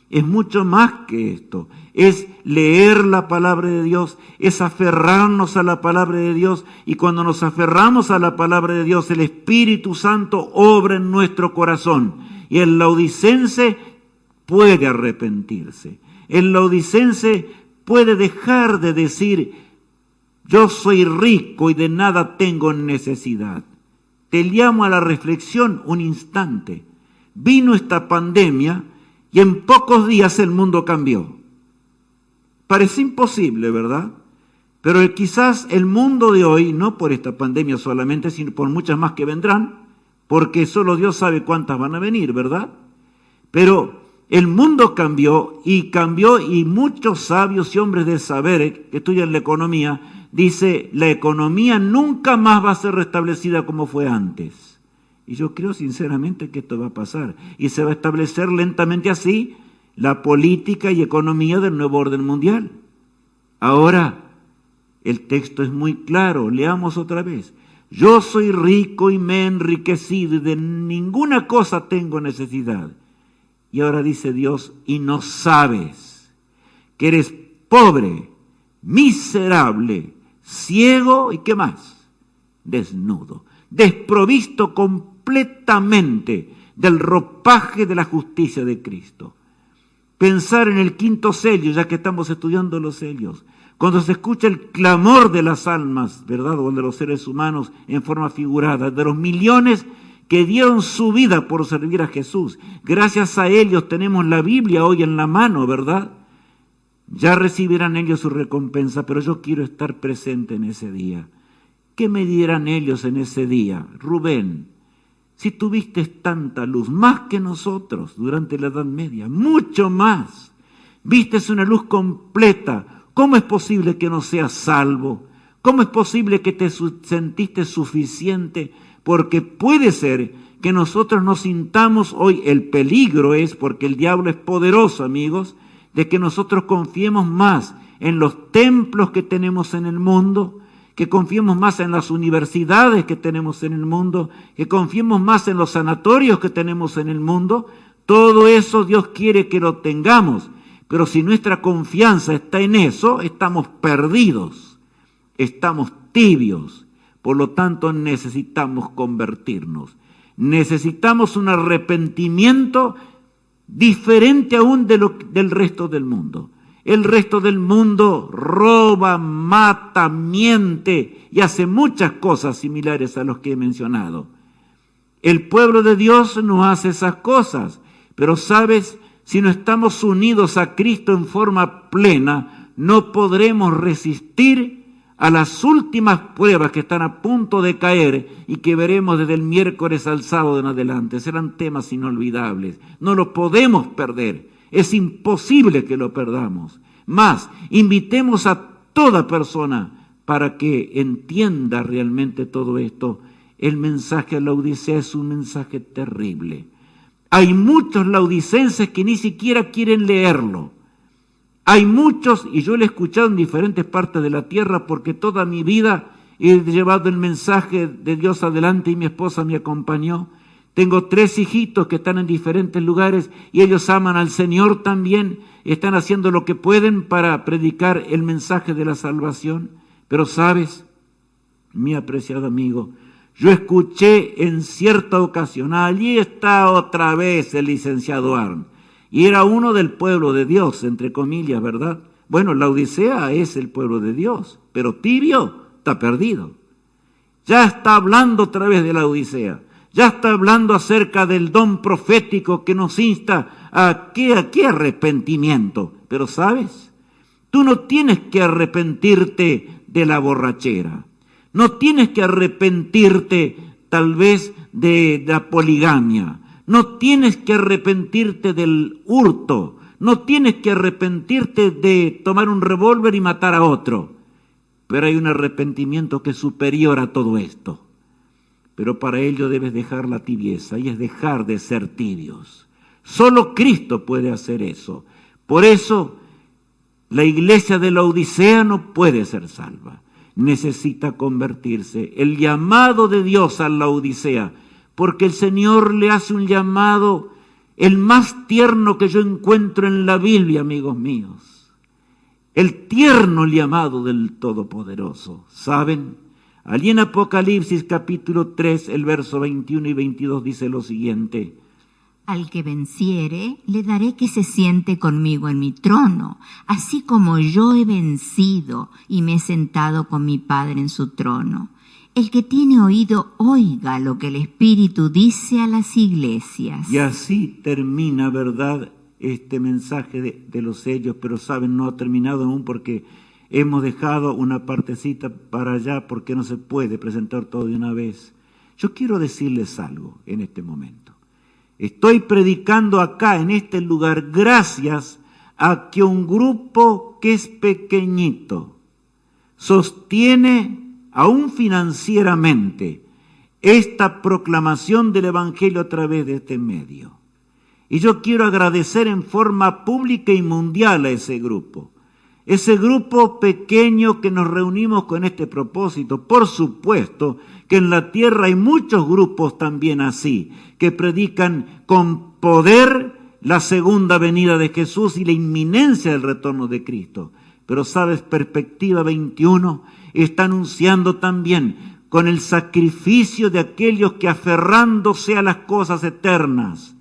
es mucho más que esto, es leer la palabra de Dios, es aferrarnos a la palabra de Dios, y cuando nos aferramos a la palabra de Dios, el Espíritu Santo obra en nuestro corazón, y el laodicense puede arrepentirse, el laodicense puede dejar de decir, yo soy rico y de nada tengo necesidad. Te llamo a la reflexión un instante. Vino esta pandemia y en pocos días el mundo cambió. Parece imposible, ¿verdad? Pero quizás el mundo de hoy, no por esta pandemia solamente, sino por muchas más que vendrán, porque solo Dios sabe cuántas van a venir, ¿verdad? Pero el mundo cambió y muchos sabios y hombres de saber que estudian la economía, dice, la economía nunca más va a ser restablecida como fue antes. Y yo creo sinceramente que esto va a pasar. Y se va a establecer lentamente así la política y economía del nuevo orden mundial. Ahora, el texto es muy claro, leamos otra vez. Yo soy rico y me he enriquecido y de ninguna cosa tengo necesidad. Y ahora dice Dios, y no sabes que eres pobre, miserable, ciego y ¿qué más? Desnudo, desprovisto completamente del ropaje de la justicia de Cristo. Pensar en el quinto sello, ya que estamos estudiando los sellos, cuando se escucha el clamor de las almas, ¿verdad? O de los seres humanos en forma figurada, de los millones que dieron su vida por servir a Jesús. Gracias a ellos tenemos la Biblia hoy en la mano, ¿verdad? Ya recibirán ellos su recompensa, pero yo quiero estar presente en ese día. ¿Qué me dirán ellos en ese día? Rubén, Si tuviste tanta luz, más que nosotros durante la Edad Media, mucho más. Vistes una luz completa. ¿Cómo es posible que no seas salvo? ¿Cómo es posible que te sentiste suficiente? Porque puede ser que nosotros nos sintamos hoy, el peligro es, porque el diablo es poderoso, amigos, de que nosotros confiemos más en los templos que tenemos en el mundo, que confiemos más en las universidades que tenemos en el mundo, que confiemos más en los sanatorios que tenemos en el mundo. Todo eso Dios quiere que lo tengamos, pero si nuestra confianza está en eso, estamos perdidos, estamos tibios. Por lo tanto, necesitamos convertirnos. Necesitamos un arrepentimiento diferente aún del resto del mundo. El resto del mundo roba, mata, miente y hace muchas cosas similares a los que he mencionado. El pueblo de Dios no hace esas cosas, pero sabes, si no estamos unidos a Cristo en forma plena, no podremos resistir a las últimas pruebas que están a punto de caer y que veremos desde el miércoles al sábado en adelante. Serán temas inolvidables. No lo podemos perder. Es imposible que lo perdamos. Más, invitemos a toda persona para que entienda realmente todo esto. El mensaje a la Odisea es un mensaje terrible. Hay muchos laodicenses que ni siquiera quieren leerlo. Hay muchos, y yo lo he escuchado en diferentes partes de la tierra, porque toda mi vida he llevado el mensaje de Dios adelante y mi esposa me acompañó. Tengo 3 hijitos que están en diferentes lugares y ellos aman al Señor también, están haciendo lo que pueden para predicar el mensaje de la salvación. Pero sabes, mi apreciado amigo, yo escuché en cierta ocasión, allí está otra vez el licenciado Arn, y era uno del pueblo de Dios, entre comillas, ¿verdad? Bueno, la Odisea es el pueblo de Dios, pero tibio está perdido. Ya está hablando otra vez de la Odisea. Ya está hablando acerca del don profético que nos insta a qué arrepentimiento. Pero ¿sabes? Tú no tienes que arrepentirte de la borrachera. No tienes que arrepentirte tal vez de la poligamia. No tienes que arrepentirte del hurto. No tienes que arrepentirte de tomar un revólver y matar a otro. Pero hay un arrepentimiento que es superior a todo esto. Pero para ello debes dejar la tibieza y es dejar de ser tibios. Solo Cristo puede hacer eso. Por eso la iglesia de la Odisea no puede ser salva. Necesita convertirse. El llamado de Dios a la Odisea, porque el Señor le hace un llamado, el más tierno que yo encuentro en la Biblia, amigos míos. El tierno llamado del Todopoderoso. ¿Saben? Allí en Apocalipsis capítulo 3, el verso 21 y 22 dice lo siguiente. Al que venciere, le daré que se siente conmigo en mi trono, así como yo he vencido y me he sentado con mi Padre en su trono. El que tiene oído, oiga lo que el Espíritu dice a las iglesias. Y así termina, ¿verdad?, este mensaje de los sellos, pero saben, no ha terminado aún porque hemos dejado una partecita para allá porque no se puede presentar todo de una vez. Yo quiero decirles algo en este momento. Estoy predicando acá en este lugar gracias a que un grupo que es pequeñito sostiene aún financieramente esta proclamación del Evangelio a través de este medio. Y yo quiero agradecer en forma pública y mundial a ese grupo. Ese grupo pequeño que nos reunimos con este propósito. Por supuesto que en la tierra hay muchos grupos también así, que predican con poder la segunda venida de Jesús y la inminencia del retorno de Cristo. Pero sabes, Perspectiva 21 está anunciando también con el sacrificio de aquellos que aferrándose a las cosas eternas,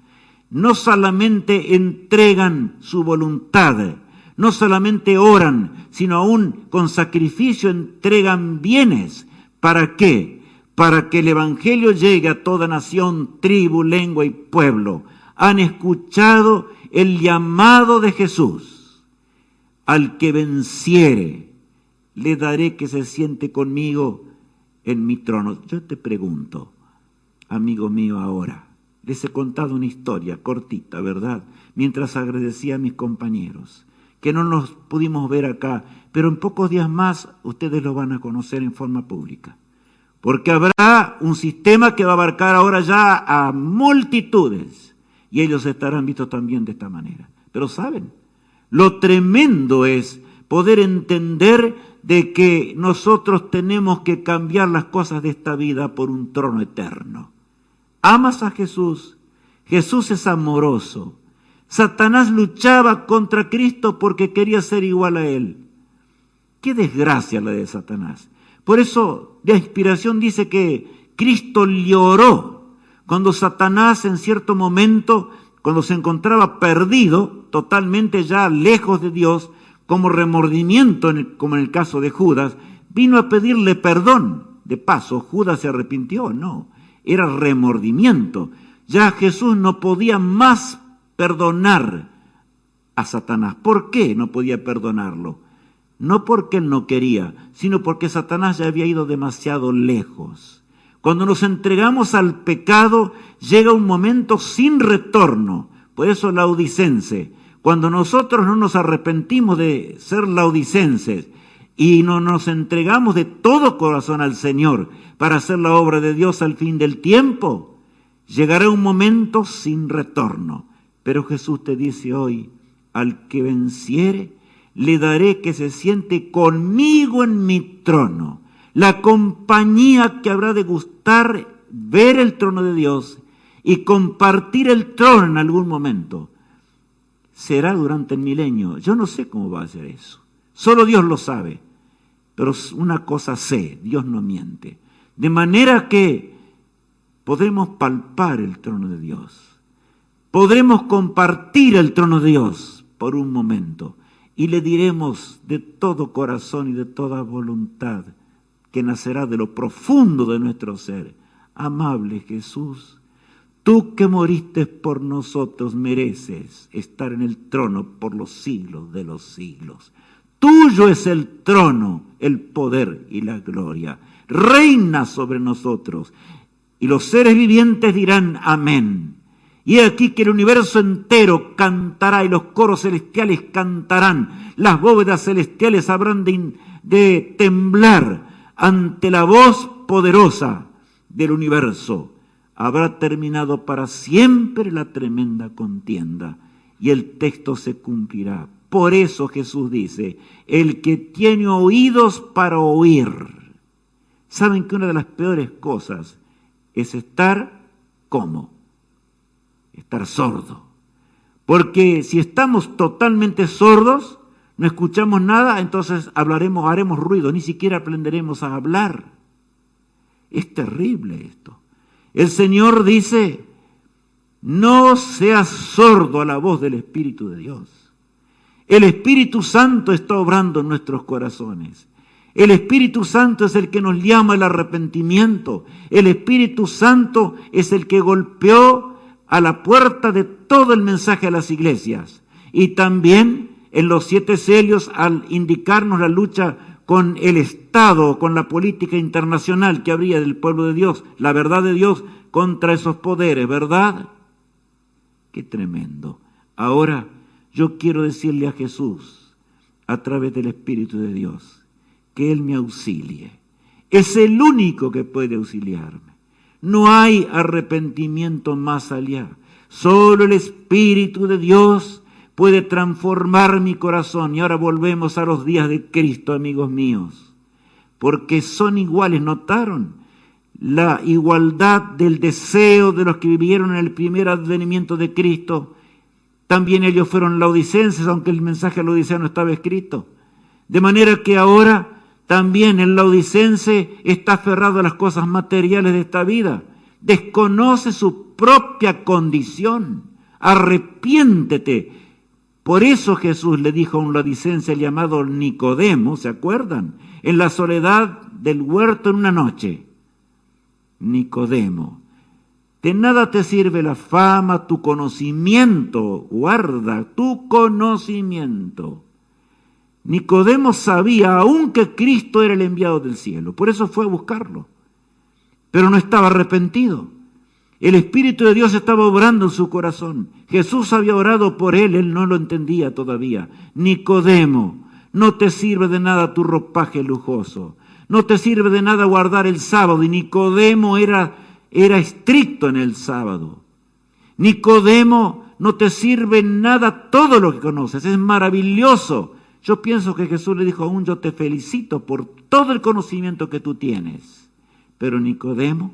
no solamente entregan su voluntad, no solamente oran, sino aún con sacrificio entregan bienes. ¿Para qué? Para que el Evangelio llegue a toda nación, tribu, lengua y pueblo. Han escuchado el llamado de Jesús. Al que venciere, le daré que se siente conmigo en mi trono. Yo te pregunto, amigo mío, ahora. Les he contado una historia cortita, ¿verdad? Mientras agradecía a mis compañeros, que no nos pudimos ver acá, pero en pocos días más ustedes lo van a conocer en forma pública. Porque habrá un sistema que va a abarcar ahora ya a multitudes, y ellos estarán vistos también de esta manera. Pero ¿saben? Lo tremendo es poder entender de que nosotros tenemos que cambiar las cosas de esta vida por un trono eterno. ¿Amas a Jesús? Jesús es amoroso. Satanás luchaba contra Cristo porque quería ser igual a Él. Qué desgracia la de Satanás. Por eso, la inspiración dice que Cristo lloró cuando Satanás en cierto momento, cuando se encontraba perdido, totalmente ya lejos de Dios, como remordimiento, como en el caso de Judas, vino a pedirle perdón. De paso, Judas se arrepintió, no, era remordimiento. Ya Jesús no podía más perdonar a Satanás. ¿Por qué no podía perdonarlo? No porque él no quería, sino porque Satanás ya había ido demasiado lejos. Cuando nos entregamos al pecado, llega un momento sin retorno. Por eso laodicense. Cuando nosotros no nos arrepentimos de ser laodicenses y no nos entregamos de todo corazón al Señor para hacer la obra de Dios al fin del tiempo, llegará un momento sin retorno. Pero Jesús te dice hoy, al que venciere, le daré que se siente conmigo en mi trono. La compañía que habrá de gustar ver el trono de Dios y compartir el trono en algún momento será durante el milenio. Yo no sé cómo va a ser eso. Solo Dios lo sabe. Pero una cosa sé, Dios no miente. De manera que podremos palpar el trono de Dios. Podremos compartir el trono de Dios por un momento. Y le diremos de todo corazón y de toda voluntad que nacerá de lo profundo de nuestro ser. Amable Jesús, tú que moriste por nosotros mereces estar en el trono por los siglos de los siglos. Tuyo es el trono, el poder y la gloria. Reina sobre nosotros y los seres vivientes dirán amén. Y he aquí que el universo entero cantará y los coros celestiales cantarán. Las bóvedas celestiales habrán de temblar ante la voz poderosa del universo. Habrá terminado para siempre la tremenda contienda y el texto se cumplirá. Por eso Jesús dice, el que tiene oídos para oír. ¿Saben que una de las peores cosas es estar ¿cómo? Estar sordo. Porque si estamos totalmente sordos, no escuchamos nada, entonces haremos ruido, ni siquiera aprenderemos a hablar. Es terrible esto. El Señor dice, no seas sordo a la voz del Espíritu de Dios. El Espíritu Santo está obrando en nuestros corazones. El Espíritu Santo es el que nos llama al arrepentimiento. El Espíritu Santo es el que golpeó a la puerta de todo el mensaje a las iglesias. Y también en los 7 sellos, al indicarnos la lucha con el Estado, con la política internacional que habría del pueblo de Dios, la verdad de Dios contra esos poderes, ¿verdad? Qué tremendo. Ahora, yo quiero decirle a Jesús, a través del Espíritu de Dios, que Él me auxilie. Es el único que puede auxiliarme. No hay arrepentimiento más allá. Solo el Espíritu de Dios puede transformar mi corazón. Y ahora volvemos a los días de Cristo, amigos míos. Porque son iguales, ¿notaron? La igualdad del deseo de los que vivieron en el primer advenimiento de Cristo. También ellos fueron laodicenses, aunque el mensaje a la Odisea no estaba escrito. De manera que ahora también el laodicense está aferrado a las cosas materiales de esta vida. Desconoce su propia condición. Arrepiéntete. Por eso Jesús le dijo a un laodicense llamado Nicodemo, ¿se acuerdan? En la soledad del huerto en una noche. Nicodemo, de nada te sirve la fama, tu conocimiento, guarda tu conocimiento. Nicodemo sabía aún que Cristo era el enviado del cielo, por eso fue a buscarlo, pero no estaba arrepentido. El Espíritu de Dios estaba obrando en su corazón. Jesús había orado por él no lo entendía todavía. Nicodemo, no te sirve de nada tu ropaje lujoso. No te sirve de nada guardar el sábado. Y Nicodemo era estricto en el sábado. Nicodemo, no te sirve nada todo lo que conoces. Es maravilloso. Yo pienso que Jesús le dijo aún, yo te felicito por todo el conocimiento que tú tienes. Pero Nicodemo,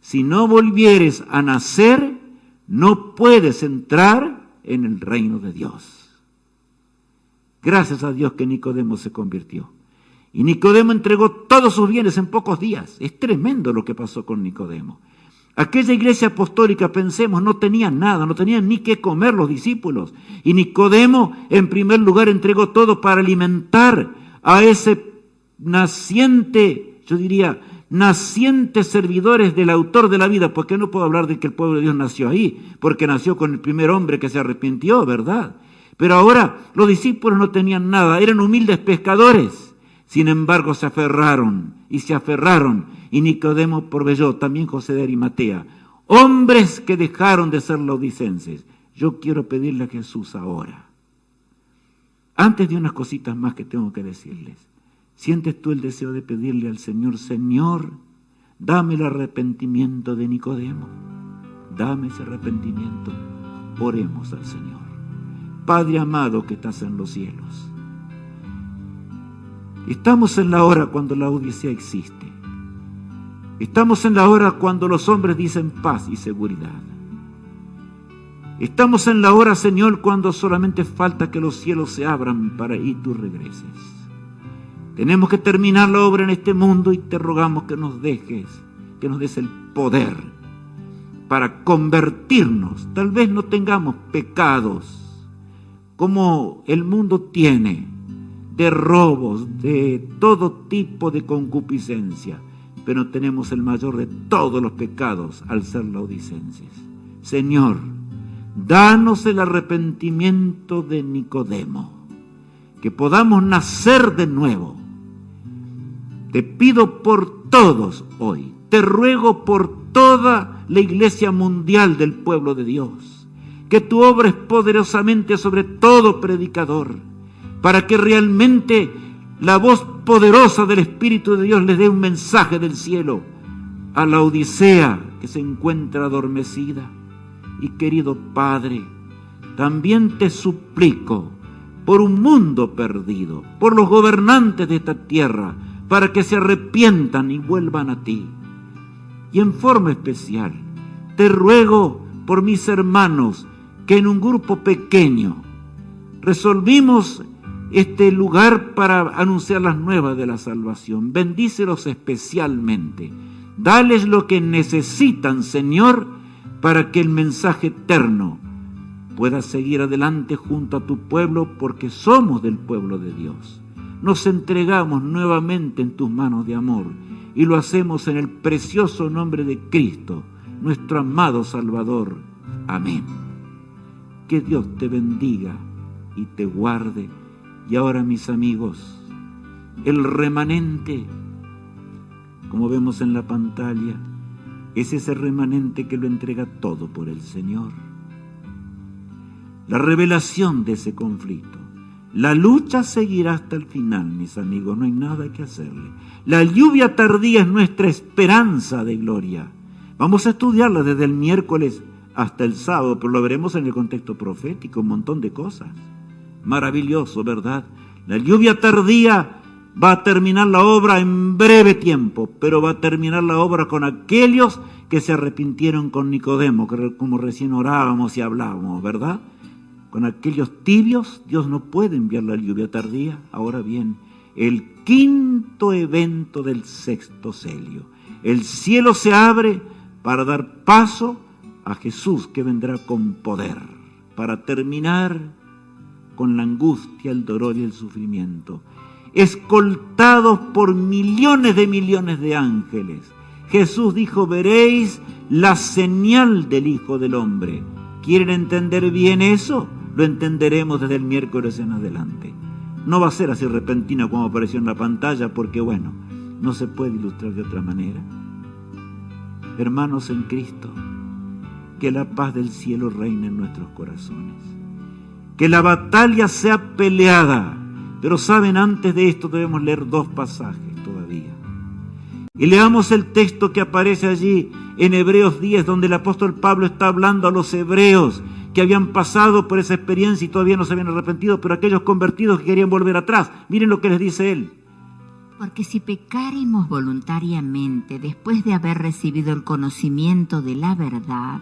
si no volvieres a nacer, no puedes entrar en el reino de Dios. Gracias a Dios que Nicodemo se convirtió. Y Nicodemo entregó todos sus bienes en pocos días. Es tremendo lo que pasó con Nicodemo. Aquella iglesia apostólica, pensemos, no tenía nada, no tenían ni qué comer los discípulos. Y Nicodemo, en primer lugar, entregó todo para alimentar a ese nacientes servidores del autor de la vida, porque no puedo hablar de que el pueblo de Dios nació ahí, porque nació con el primer hombre que se arrepintió, ¿verdad? Pero ahora los discípulos no tenían nada, eran humildes pescadores, sin embargo se aferraron, y Nicodemo proveyó, también José de Arimatea, hombres que dejaron de ser laodicenses. Yo quiero pedirle a Jesús ahora, antes de unas cositas más que tengo que decirles, ¿sientes tú el deseo de pedirle al Señor, Señor, dame el arrepentimiento de Nicodemo? Dame ese arrepentimiento. Oremos al Señor. Padre amado que estás en los cielos, estamos en la hora cuando la odisea existe. Estamos en la hora cuando los hombres dicen paz y seguridad. Estamos en la hora, Señor, cuando solamente falta que los cielos se abran para y tú regreses. Tenemos que terminar la obra en este mundo y te rogamos que nos des el poder para convertirnos. Tal vez no tengamos pecados como el mundo tiene, de robos, de todo tipo de concupiscencia, pero tenemos el mayor de todos los pecados al ser laodicenses. Señor, danos el arrepentimiento de Nicodemo, que podamos nacer de nuevo. Te pido por todos hoy, te ruego por toda la iglesia mundial del pueblo de Dios, que tú obres poderosamente sobre todo predicador, para que realmente la voz poderosa del Espíritu de Dios les dé un mensaje del cielo a la Odisea que se encuentra adormecida. Y querido Padre, también te suplico por un mundo perdido, por los gobernantes de esta tierra, para que se arrepientan y vuelvan a ti. Y en forma especial, te ruego por mis hermanos que en un grupo pequeño resolvimos este lugar para anunciar las nuevas de la salvación. Bendícelos especialmente. Dales lo que necesitan, Señor, para que el mensaje eterno pueda seguir adelante junto a tu pueblo, porque somos del pueblo de Dios. Nos entregamos nuevamente en tus manos de amor y lo hacemos en el precioso nombre de Cristo, nuestro amado Salvador. Amén. Que Dios te bendiga y te guarde. Y ahora, mis amigos, el remanente, como vemos en la pantalla, es ese remanente que lo entrega todo por el Señor. La revelación de ese conflicto. La lucha seguirá hasta el final, mis amigos, no hay nada que hacerle. La lluvia tardía es nuestra esperanza de gloria. Vamos a estudiarla desde el miércoles hasta el sábado, pero lo veremos en el contexto profético, un montón de cosas. Maravilloso, ¿verdad? La lluvia tardía va a terminar la obra en breve tiempo, pero va a terminar la obra con aquellos que se arrepintieron con Nicodemo, como recién orábamos y hablábamos, ¿verdad? Con aquellos tibios, Dios no puede enviar la lluvia tardía. Ahora bien, el quinto evento del sexto sello. El cielo se abre para dar paso a Jesús, que vendrá con poder, para terminar con la angustia, el dolor y el sufrimiento. Escoltados por millones de ángeles, Jesús dijo, veréis la señal del Hijo del Hombre. ¿Quieren entender bien eso? Lo entenderemos desde el miércoles en adelante. No va a ser así repentina como apareció en la pantalla, porque bueno, no se puede ilustrar de otra manera. Hermanos en Cristo, que la paz del cielo reine en nuestros corazones. Que la batalla sea peleada. Pero saben, antes de esto debemos leer 2 pasajes todavía. Y leamos el texto que aparece allí en Hebreos 10, donde el apóstol Pablo está hablando a los hebreos que habían pasado por esa experiencia y todavía no se habían arrepentido, pero aquellos convertidos que querían volver atrás. Miren lo que les dice él. Porque si pecáremos voluntariamente después de haber recibido el conocimiento de la verdad,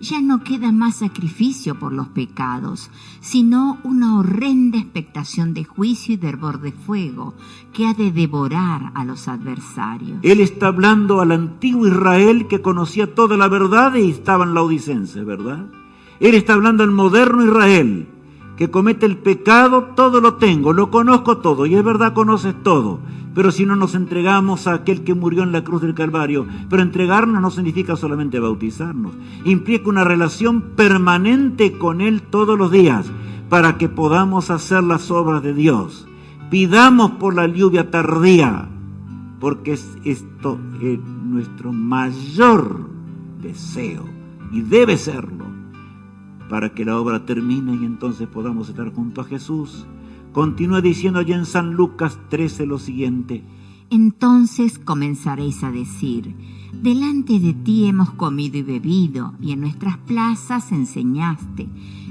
ya no queda más sacrificio por los pecados, sino una horrenda expectación de juicio y de hervor de fuego que ha de devorar a los adversarios. Él está hablando al antiguo Israel que conocía toda la verdad y estaban laodicenses, ¿verdad? Él está hablando al moderno Israel que comete el pecado, todo lo tengo, lo conozco todo, y es verdad, conoces todo. Pero si no nos entregamos a aquel que murió en la cruz del Calvario, pero entregarnos no significa solamente bautizarnos, implica una relación permanente con Él todos los días, para que podamos hacer las obras de Dios. Pidamos por la lluvia tardía, porque esto es nuestro mayor deseo, y debe serlo, para que la obra termine y entonces podamos estar junto a Jesús. Continúa diciendo allá en San Lucas 13 lo siguiente. Entonces comenzaréis a decir: delante de ti hemos comido y bebido, y en nuestras plazas enseñaste.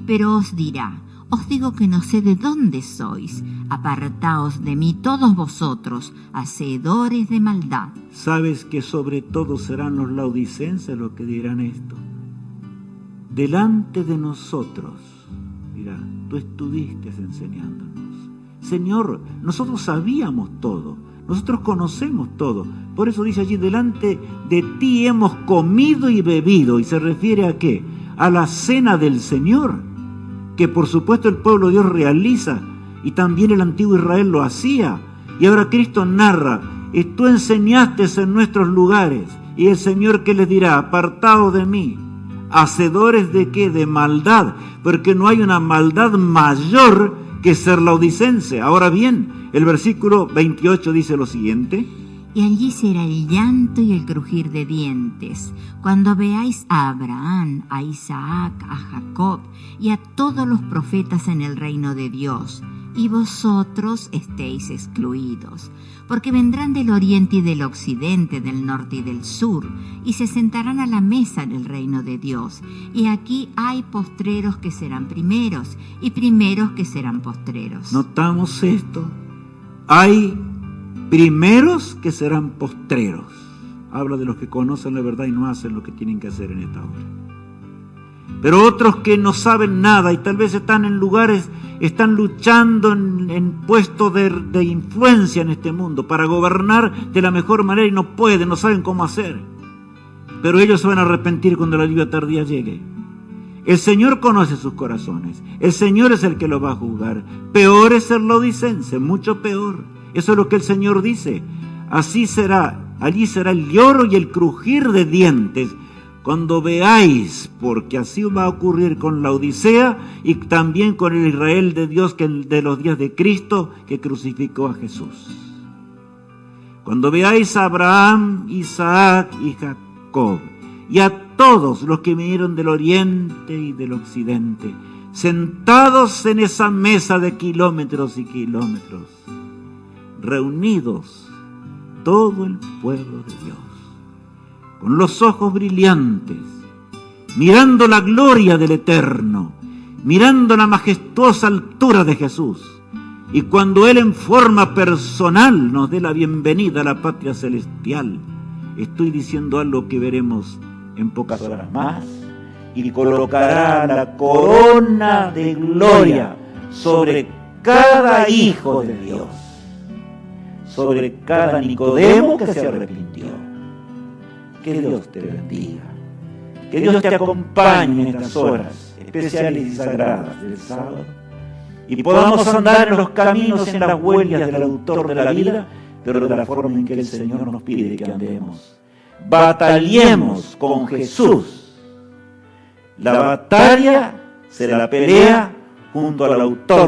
Pero os dirá: os digo que no sé de dónde sois. Apartaos de mí todos vosotros, hacedores de maldad. ¿Sabes que sobre todo serán los laodicenses los que dirán esto? Delante de nosotros, mira, tú estuviste enseñándonos. Señor, nosotros sabíamos todo, nosotros conocemos todo. Por eso dice allí, delante de ti hemos comido y bebido. ¿Y se refiere a qué? A la cena del Señor, que por supuesto el pueblo de Dios realiza, y también el antiguo Israel lo hacía. Y ahora Cristo narra, y tú enseñaste en nuestros lugares, y el Señor que les dirá: apartaos de mí, hacedores de qué, de maldad, porque no hay una maldad mayor que ser laodicense. Ahora bien, el versículo 28 dice lo siguiente: y allí será el llanto y el crujir de dientes, cuando veáis a Abraham, a Isaac, a Jacob y a todos los profetas en el reino de Dios, y vosotros estéis excluidos, porque vendrán del oriente y del occidente, del norte y del sur, y se sentarán a la mesa en el reino de Dios. Y aquí hay postreros que serán primeros, y primeros que serán postreros. ¿Notamos esto? Hay primeros que serán postreros. Habla de los que conocen la verdad y no hacen lo que tienen que hacer en esta hora. Pero otros que no saben nada y tal vez están en lugares, están luchando en puestos de influencia en este mundo para gobernar de la mejor manera y no pueden, no saben cómo hacer. Pero ellos se van a arrepentir cuando la lluvia tardía llegue. El Señor conoce sus corazones. El Señor es el que los va a juzgar. Peor es el laodicense, mucho peor. Eso es lo que el Señor dice. Así será, allí será el lloro y el crujir de dientes cuando veáis, porque así va a ocurrir con la Odisea y también con el Israel de Dios de los días de Cristo que crucificó a Jesús. Cuando veáis a Abraham, Isaac y Jacob y a todos los que vinieron del oriente y del occidente, sentados en esa mesa de kilómetros y kilómetros, reunidos todo el pueblo de Dios, con los ojos brillantes, mirando la gloria del Eterno, mirando la majestuosa altura de Jesús, y cuando Él en forma personal nos dé la bienvenida a la patria celestial, estoy diciendo algo que veremos en pocas horas más, y colocará la corona de gloria sobre cada hijo de Dios, sobre cada Nicodemo que se arrepintió. Que Dios te bendiga, que Dios te acompañe en estas horas especiales y sagradas del sábado, y podamos andar en los caminos, en las huellas del autor de la vida, pero de la forma en que el Señor nos pide que andemos. Batallemos con Jesús. La batalla será la pelea junto al autor